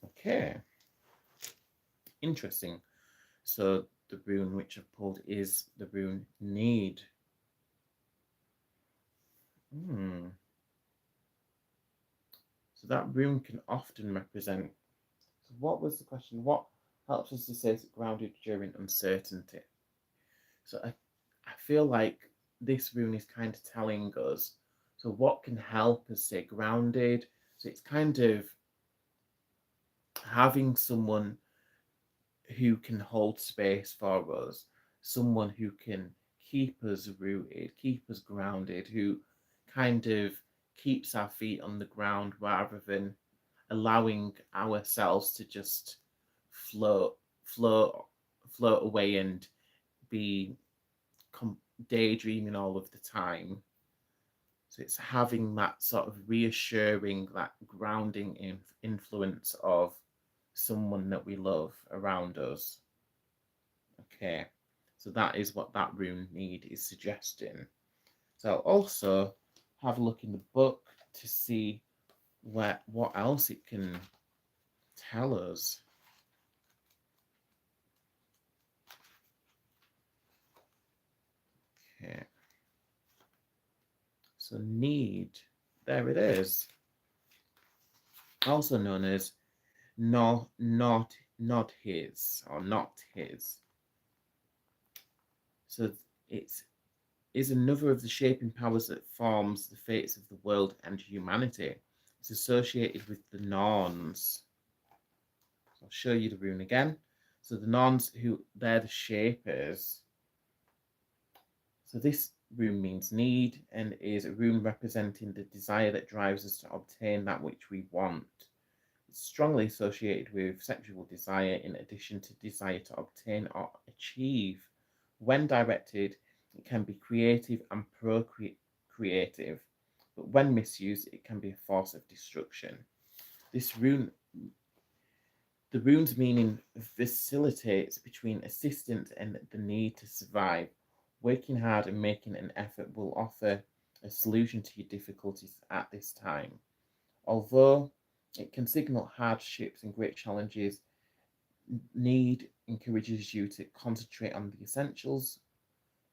Okay. Interesting. So the rune which I've pulled is the rune Need. So that rune can often represent. So what was the question? What helps us to stay grounded during uncertainty? So I feel like this rune is kind of telling us, so what can help us stay grounded? So it's kind of having someone who can hold space for us, someone who can keep us rooted, keep us grounded, who kind of keeps our feet on the ground rather than allowing ourselves to just float away and be daydreaming all of the time. So it's having that sort of reassuring, that grounding influence of someone that we love around us. Okay, so that is what that rune Need is suggesting. So also have a look in the book to see what else it can tell us. Okay, so Need, there it is, also known as not his, or not his. So it is another of the shaping powers that forms the fates of the world and humanity. It's associated with the Norns. So I'll show you the rune again. So the Norns, they're the shapers. So this rune means need and is a rune representing the desire that drives us to obtain that which we want. It's strongly associated with sexual desire in addition to desire to obtain or achieve. When directed, it can be creative and procreative, but when misused, it can be a force of destruction. This rune, the rune's meaning facilitates between assistance and the need to survive. Working hard and making an effort will offer a solution to your difficulties at this time. Although it can signal hardships and great challenges, need encourages you to concentrate on the essentials,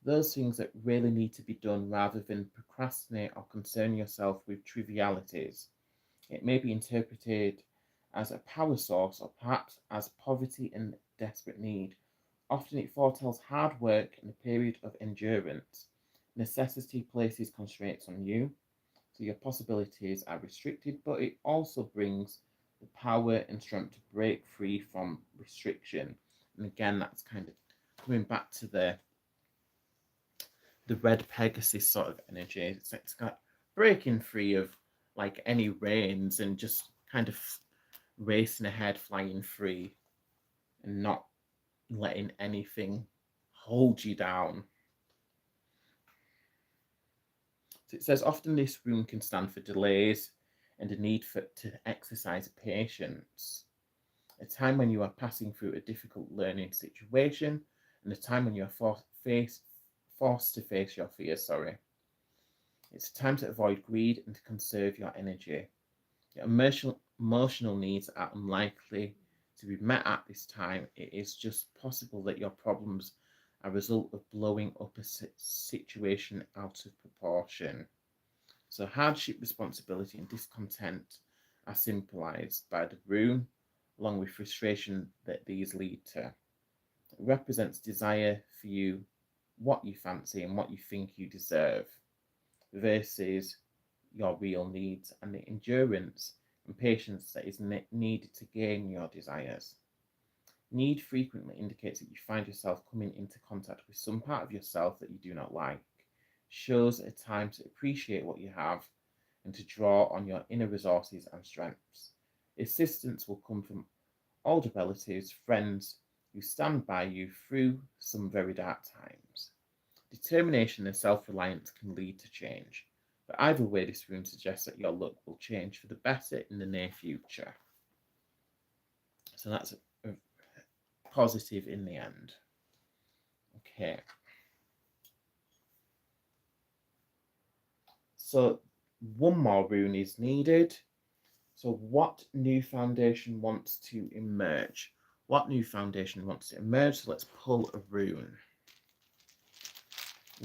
those things that really need to be done rather than procrastinate or concern yourself with trivialities. It may be interpreted as a power source or perhaps as poverty and desperate need. Often it foretells hard work and a period of endurance. Necessity places constraints on you, so your possibilities are restricted, but it also brings the power and strength to break free from restriction. And again, that's kind of coming back to the red Pegasus sort of energy. It's got breaking free of like any reins and just kind of racing ahead, flying free, and not letting anything hold you down. So it says often this rune can stand for delays and a need to exercise patience. A time when you are passing through a difficult learning situation, and a time when you are forced to face your fears. It's a time to avoid greed and to conserve your energy. Your emotional needs are unlikely to be met at this time. It is just possible that your problems are a result of blowing up a situation out of proportion. So hardship, responsibility, and discontent are symbolized by the rune, along with frustration that these lead to. It represents desire for you, what you fancy, and what you think you deserve, versus your real needs and the endurance and patience that is needed to gain your desires. Need frequently indicates that you find yourself coming into contact with some part of yourself that you do not like. Shows a time to appreciate what you have and to draw on your inner resources and strengths. Assistance will come from older relatives, friends who stand by you through some very dark times. Determination and self-reliance can lead to change, but either way, this rune suggests that your luck will change for the better in the near future. So that's a positive in the end. Okay. So one more rune is needed. So what new foundation wants to emerge? What new foundation wants to emerge? So let's pull a rune.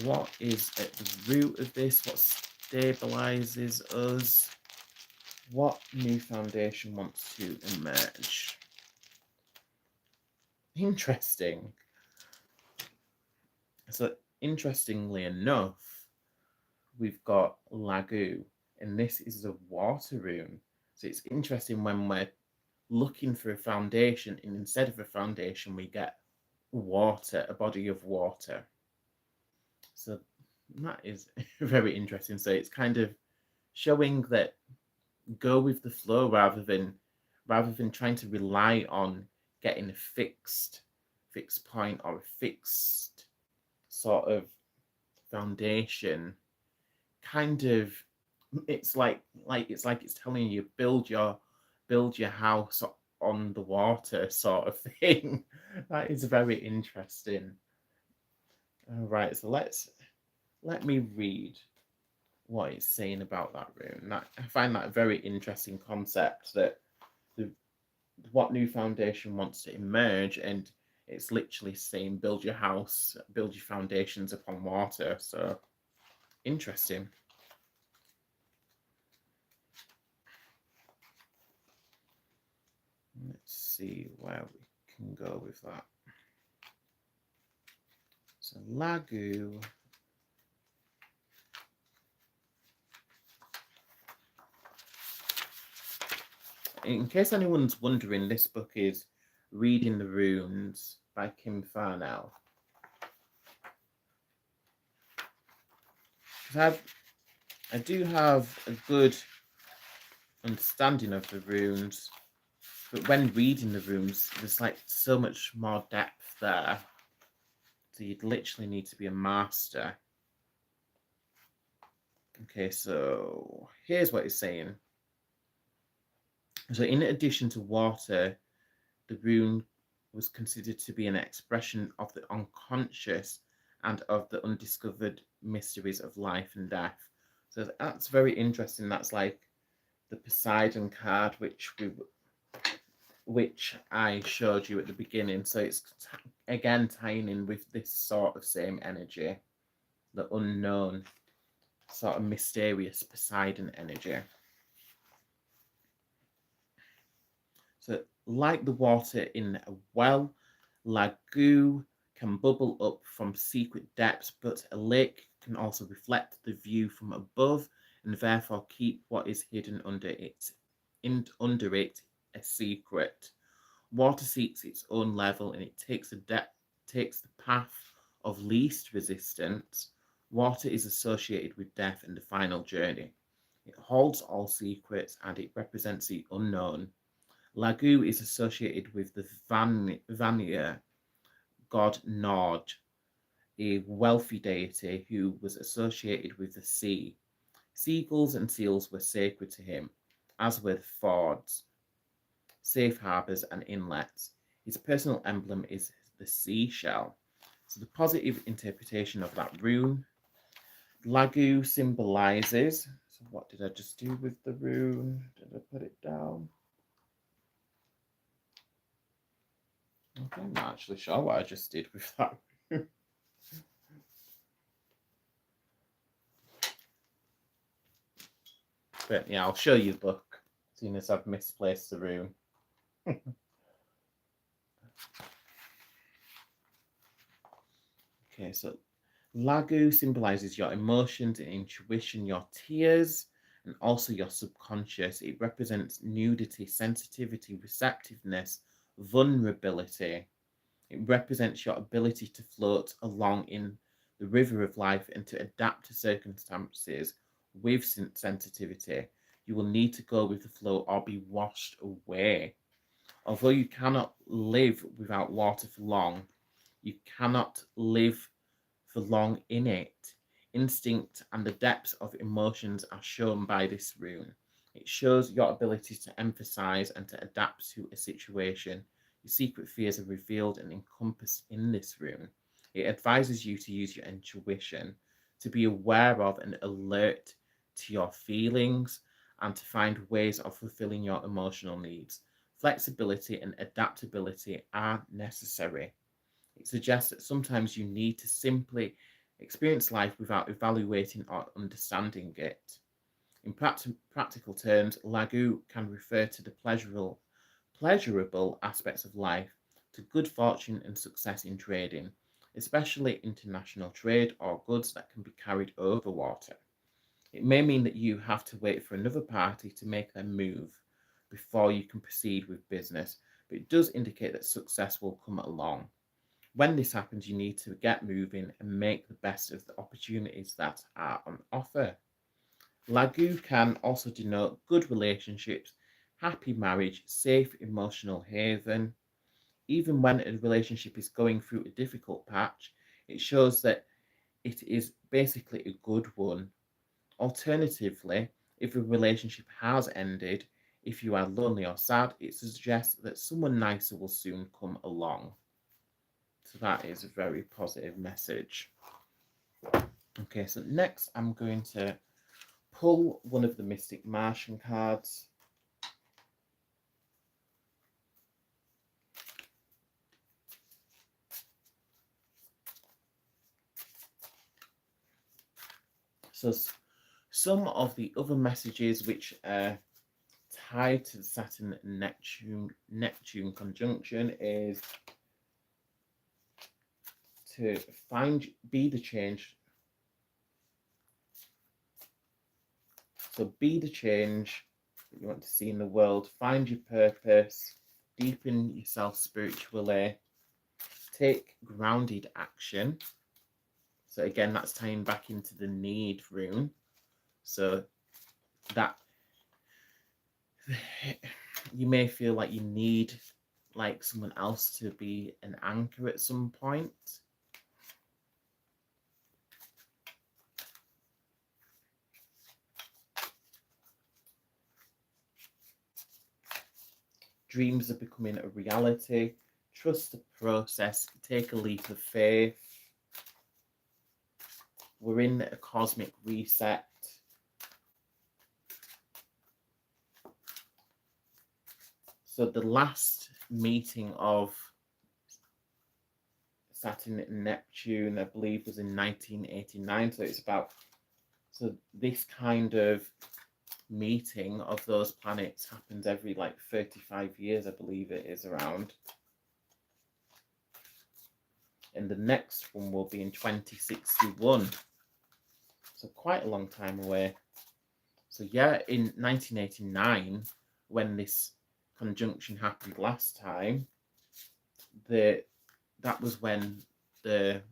What is at the root of this? What stabilizes us? What new foundation wants to emerge? Interesting. So interestingly enough, we've got Lagu, and this is a water rune. So it's interesting when we're looking for a foundation, and instead of a foundation, we get water, a body of water. So that is very interesting. So it's kind of showing that go with the flow rather than trying to rely on getting a fixed point or a fixed sort of foundation. Kind of, it's like it's telling you build your house on the water sort of thing. That is very interesting. All right, so let me read what it's saying about that rune. I find that a very interesting concept, that what new foundation wants to emerge, and it's literally saying build your house, build your foundations upon water. So interesting. Let's see where we can go with that. So Lagu. In case anyone's wondering, this book is Reading the Runes by Kim Farnell. because I do have a good understanding of the runes, but when reading the runes, there's like so much more depth there. So you'd literally need to be a master. Okay, so here's what it's saying. So in addition to water, the rune was considered to be an expression of the unconscious and of the undiscovered mysteries of life and death. So that's very interesting. That's like the Poseidon card, which I showed you at the beginning. So it's again tying in with this sort of same energy, the unknown, sort of mysterious Poseidon energy. So like the water in a well, lagoon can bubble up from secret depths, but a lake can also reflect the view from above and therefore keep what is hidden under it a secret. Water seeks its own level and it takes the path of least resistance. Water is associated with death and the final journey. It holds all secrets and it represents the unknown. Lagu is associated with the Vanir god Nod, a wealthy deity who was associated with the sea. Seagulls and seals were sacred to him, as were the fords, safe harbours and inlets. His personal emblem is the seashell. So the positive interpretation of that rune, Lagu symbolises, so what did I just do with the rune? Did I put it down? Okay, I'm not actually sure what I just did with that. But yeah, I'll show you the book, seeing as I've misplaced the rune. Okay, so Lagu symbolizes your emotions and intuition, your tears, and also your subconscious. It represents nudity, sensitivity, receptiveness, vulnerability. It represents your ability to float along in the river of life and to adapt to circumstances with sensitivity. You will need to go with the flow or be washed away. Although you cannot live without water for long, you cannot live for long in it. Instinct and the depths of emotions are shown by this rune. It shows your ability to emphasize and to adapt to a situation. Your secret fears are revealed and encompassed in this rune. It advises you to use your intuition, to be aware of and alert to your feelings, and to find ways of fulfilling your emotional needs. Flexibility and adaptability are necessary. It suggests that sometimes you need to simply experience life without evaluating or understanding it. In practical terms, Lagu can refer to the pleasurable aspects of life, to good fortune and success in trading, especially international trade or goods that can be carried over water. It may mean that you have to wait for another party to make their move before you can proceed with business, but it does indicate that success will come along. When this happens, you need to get moving and make the best of the opportunities that are on offer. Lagu can also denote good relationships, happy marriage, safe emotional haven. Even when a relationship is going through a difficult patch, it shows that it is basically a good one. Alternatively, if a relationship has ended, if you are lonely or sad, it suggests that someone nicer will soon come along. So that is a very positive message. Okay, so next I'm going to pull one of the Mystic Martian cards. So some of the other messages which are tied to the Saturn and Neptune conjunction is to be the change. So be the change that you want to see in the world. Find your purpose. Deepen yourself spiritually. Take grounded action. So again, that's tying back into the need rune. So that you may feel like you need like someone else to be an anchor at some point. Dreams are becoming a reality. Trust the process. Take a leap of faith. We're in a cosmic reset. So the last meeting of Saturn and Neptune, I believe, was in 1989. So it's about, so this kind of meeting of those planets happens every like 35 years, I believe it is around. And the next one will be in 2061. So quite a long time away. So yeah, in 1989, when this conjunction happened last time, that was when the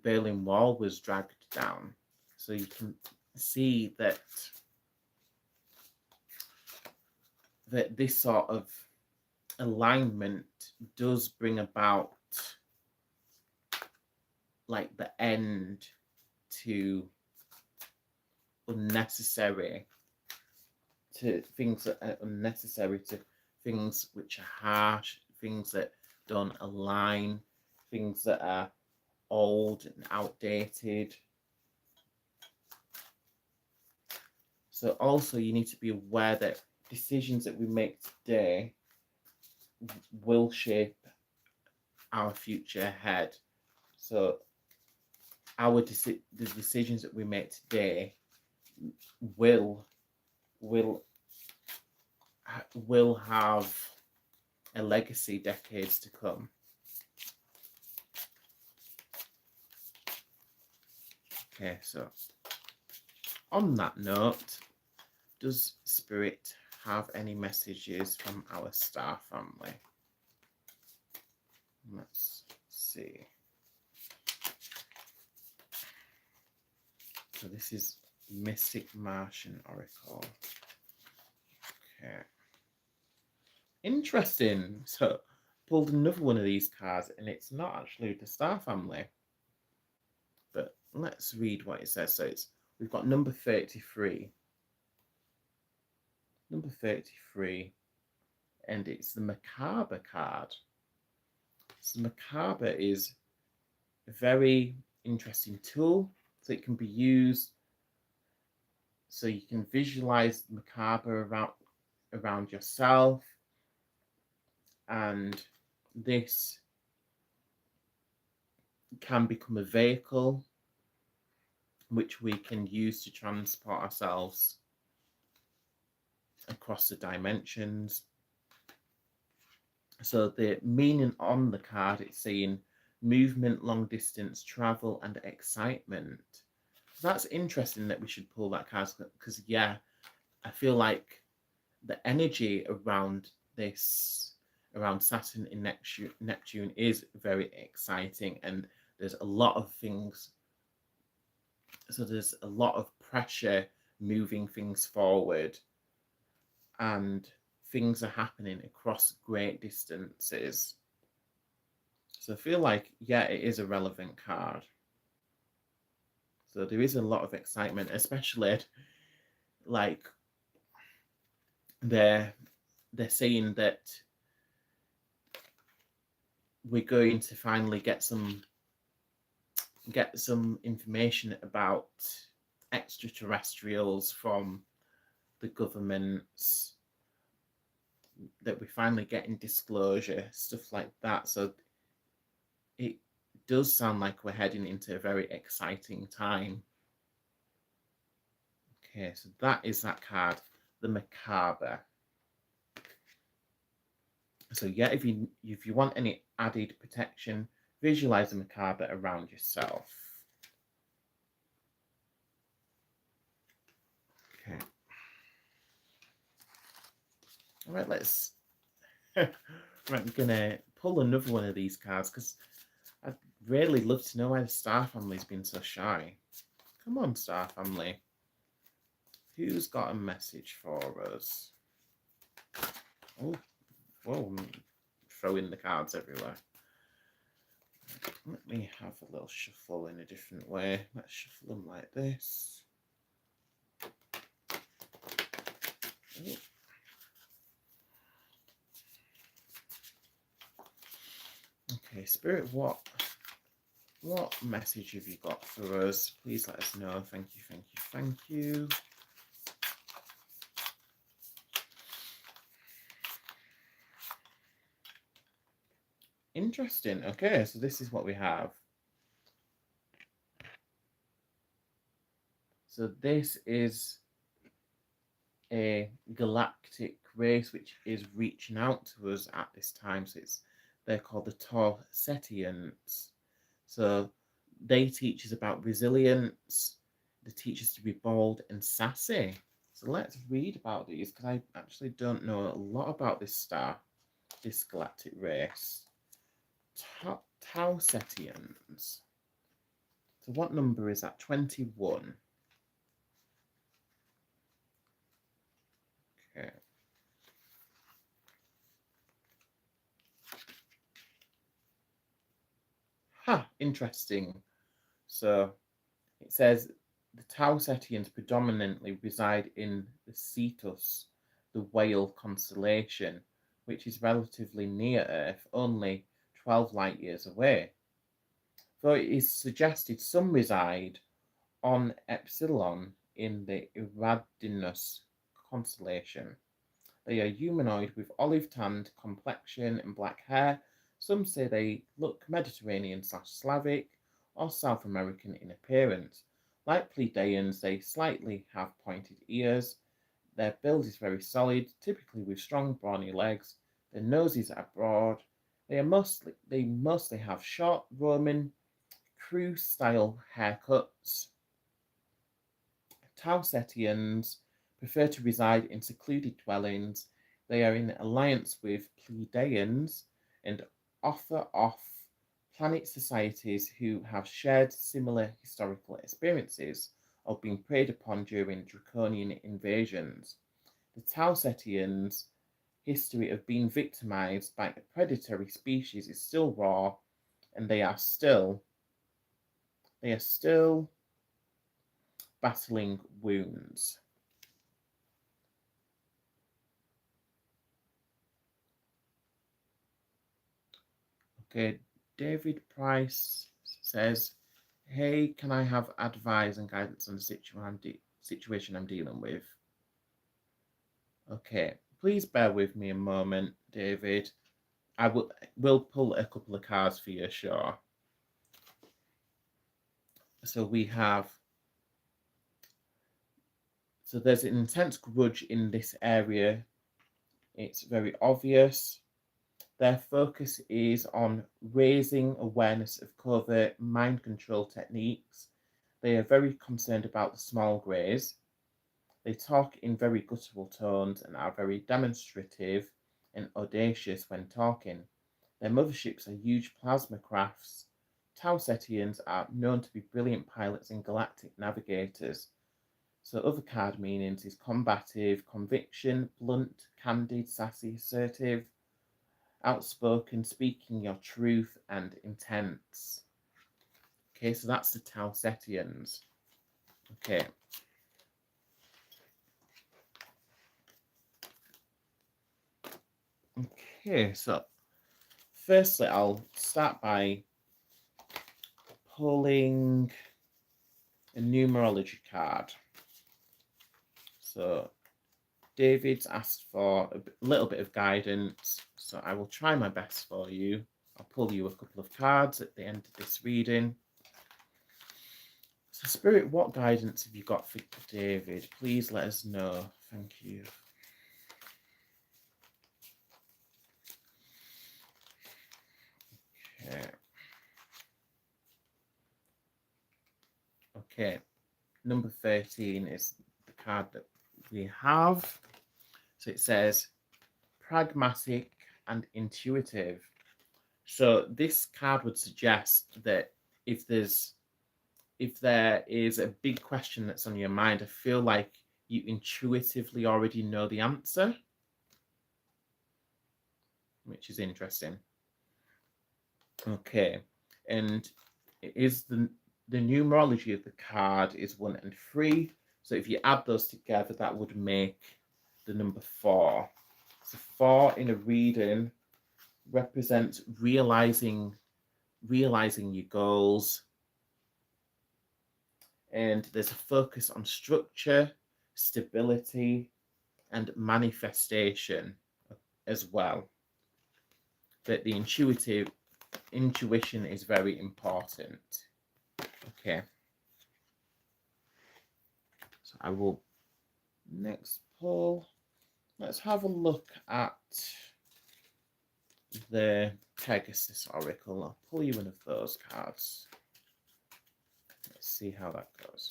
Berlin Wall was dragged down. So you can see that this sort of alignment does bring about like the end to unnecessary, to things that are unnecessary, to things which are harsh, things that don't align, things that are old and outdated. So also you need to be aware that decisions that we make today will shape our future ahead. So the decisions that we make today will have a legacy decades to come. Okay, so on that note, does Spirit have any messages from our star family? Let's see. So this is Mystic Martian Oracle. Okay. Interesting. So pulled another one of these cards, and it's not actually the star family. But let's read what it says. So we've got number 33. Number 33, and it's the Macabre card. So the Macabre is a very interesting tool. So it can be used so you can visualize the Macabre around yourself, and this can become a vehicle which we can use to transport ourselves across the dimensions. So the meaning on the card, it's saying movement, long distance travel, and excitement. That's interesting that we should pull that card, because yeah, I feel like the energy around Saturn and Neptune is very exciting, and there's a lot of things. So there's a lot of pressure moving things forward, and things are happening across great distances. So I feel like, yeah, it is a relevant card. So there is a lot of excitement, especially like they're saying that we're going to finally get some information about extraterrestrials from the governments, that we're finally getting disclosure, stuff like that. So it does sound like we're heading into a very exciting time. Okay, so that is that card, the Macabre. So yeah, if you want any added protection, visualize the Macabre around yourself. Okay. All right, right, I'm gonna pull another one of these cards, because I really love to know why the Star Family's been so shy. Come on, Star Family. Who's got a message for us? Oh, whoa, I'm throwing the cards everywhere. Let me have a little shuffle in a different way. Let's shuffle them like this. Oh. Okay, Spirit, what message have you got for us? Please let us know. Thank you, thank you, thank you. Interesting. Okay, so this is what we have. So this is a galactic race which is reaching out to us at this time. So they're called the Tauretians. So they teach us about resilience. They teach us to be bold and sassy. So let's read about these, because I actually don't know a lot about this star, this galactic race. Tauretians. So what number is that? 21. Okay. Interesting. So it says the Tauretians predominantly reside in the Cetus, the whale constellation, which is relatively near Earth, only 12 light years away. Though it is suggested some reside on Epsilon in the Eridanus constellation. They are humanoid with olive-tanned complexion and black hair. Some say they look Mediterranean/Slavic or South American in appearance. Like Pleiadians, they slightly have pointed ears. Their build is very solid, typically with strong brawny legs. Their noses are broad. They mostly have short Roman crew-style haircuts. Tauretians prefer to reside in secluded dwellings. They are in alliance with Pleiadians and offer off planet societies who have shared similar historical experiences of being preyed upon during draconian invasions. The Tauretians' history of being victimized by a predatory species is still raw, and they are still battling wounds. Okay, David Price says, hey, can I have advice and guidance on the situation I'm dealing with? Okay, please bear with me a moment, David. I will pull a couple of cards for you, sure. So there's an intense grudge in this area. It's very obvious. Their focus is on raising awareness of covert mind control techniques. They are very concerned about the small greys. They talk in very guttural tones and are very demonstrative and audacious when talking. Their motherships are huge plasma crafts. Tauretians are known to be brilliant pilots and galactic navigators. So other card meanings is combative, conviction, blunt, candid, sassy, assertive, outspoken, speaking your truth, and intense. Okay, so that's the Tauretians. Okay. Okay, so firstly, I'll start by pulling a numerology card. So David's asked for a little bit of guidance, so I will try my best for you. I'll pull you a couple of cards at the end of this reading. So Spirit, what guidance have you got for David? Please let us know. Thank you. Okay. Okay. Number 13 is the card that we have. So it says pragmatic and intuitive. So this card would suggest that if there is a big question that's on your mind, I feel like you intuitively already know the answer, which is interesting. Okay, and it is the numerology of the card is 1 and 3. So if you add those together, that would make the number 4. So 4 in a reading represents realizing your goals, and there's a focus on structure, stability, and manifestation as well. But the intuition is very important. Okay. So I will next pull. Let's have a look at the Pegasus Oracle. I'll pull you one of those cards. Let's see how that goes.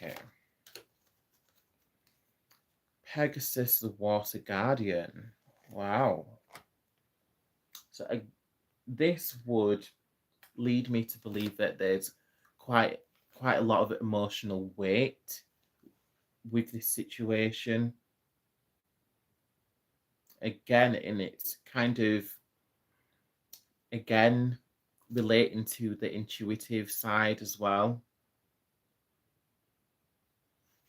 Okay. Pegasus, the Water Guardian. Wow. So this would lead me to believe that there's quite a lot of emotional weight with this situation. Again, and it's kind of relating to the intuitive side as well.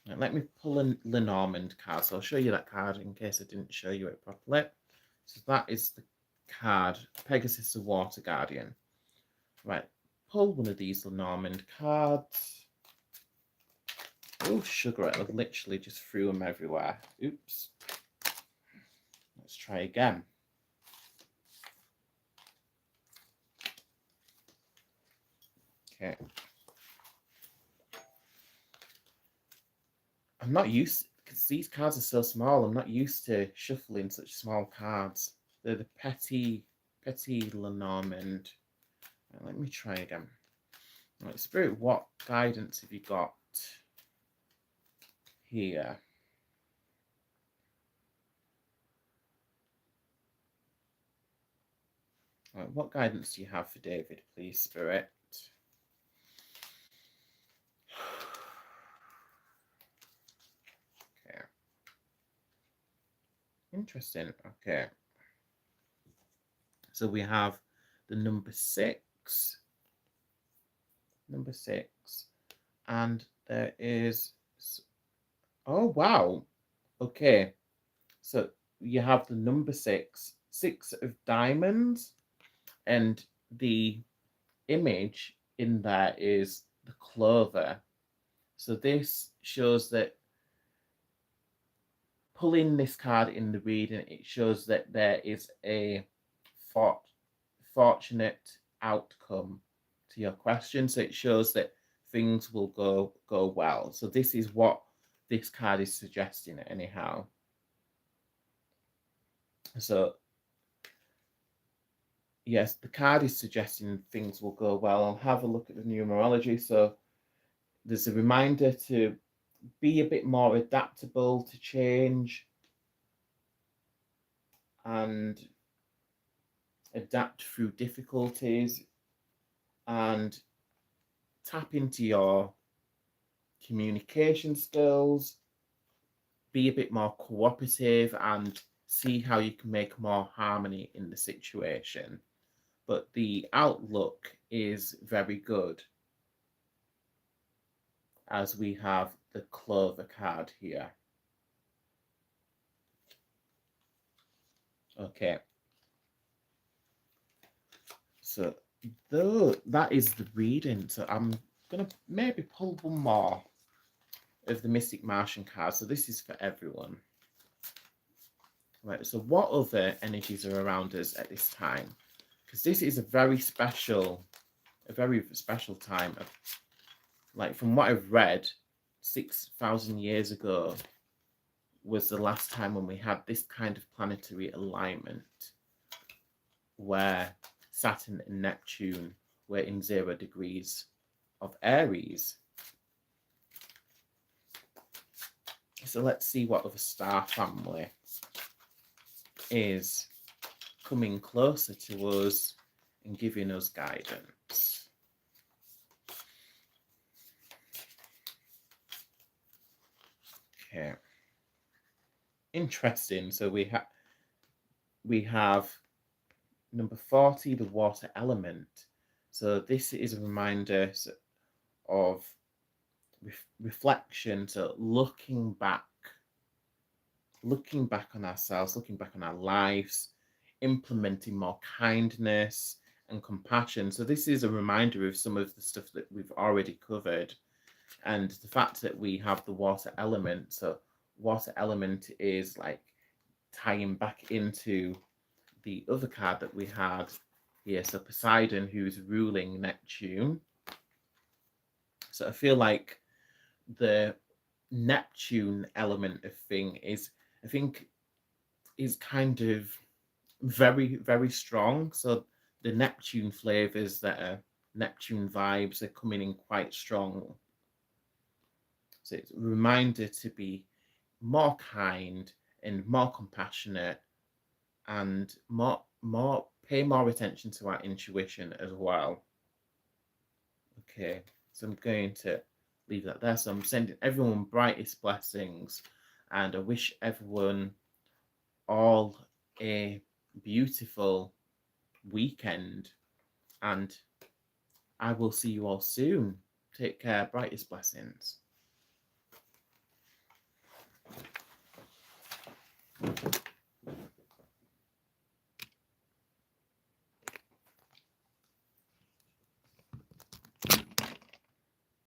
Now, let me pull a Lenormand card. So I'll show you that card in case I didn't show you it properly. So that is the card, Pegasus the Water Guardian. Right, pull one of these Lenormand cards. Oh, sugar, I literally just threw them everywhere. Oops. Let's try again. Okay. I'm not used, because these cards are so small, I'm not used to shuffling such small cards. They're the Petit Lenormand. Right, let me try again. Right, Spirit, what guidance have you got here? Right, what guidance do you have for David, please, Spirit? Okay. Interesting. Okay. So we have the number 6. Number 6. And there is... Oh, wow. Okay. So you have the number 6. 6 of diamonds. And the image in there is the clover. So this shows that pulling this card in the reading, it shows that there is a fortunate outcome to your question. So it shows that things will go well. So this is what this card is suggesting anyhow. So yes, the card is suggesting things will go well. I'll have a look at the numerology. So there's a reminder to be a bit more adaptable to change and adapt through difficulties and tap into your communication skills, be a bit more cooperative and see how you can make more harmony in the situation. But the outlook is very good, as we have the Clover card here. Okay. So that is the reading. So I'm going to maybe pull one more of the Mystic Martian cards. So this is for everyone. Right, so what other energies are around us at this time? Because this is a very special time. Like, from what I've read, 6,000 years ago was the last time when we had this kind of planetary alignment where Saturn and Neptune were in 0 degrees of Aries. So let's see what other star family is coming closer to us and giving us guidance. Okay. Interesting. So we have number 40, the water element. So this is a reminder of reflection, so looking back on ourselves, looking back on our lives, implementing more kindness and compassion. So this is a reminder of some of the stuff that we've already covered, and the fact that we have the water element. So water element is like tying back into the other card that we had here, so Poseidon, who's ruling Neptune. So I feel like the Neptune element of thing is, I think, is kind of very, very strong. So the Neptune flavors that are Neptune vibes are coming in quite strong. So it's a reminder to be more kind and more compassionate, and pay more attention to our intuition as well. Okay, so I'm going to leave that there. So I'm sending everyone brightest blessings, and I wish everyone all a beautiful weekend, and I will see you all soon. Take care. Brightest blessings.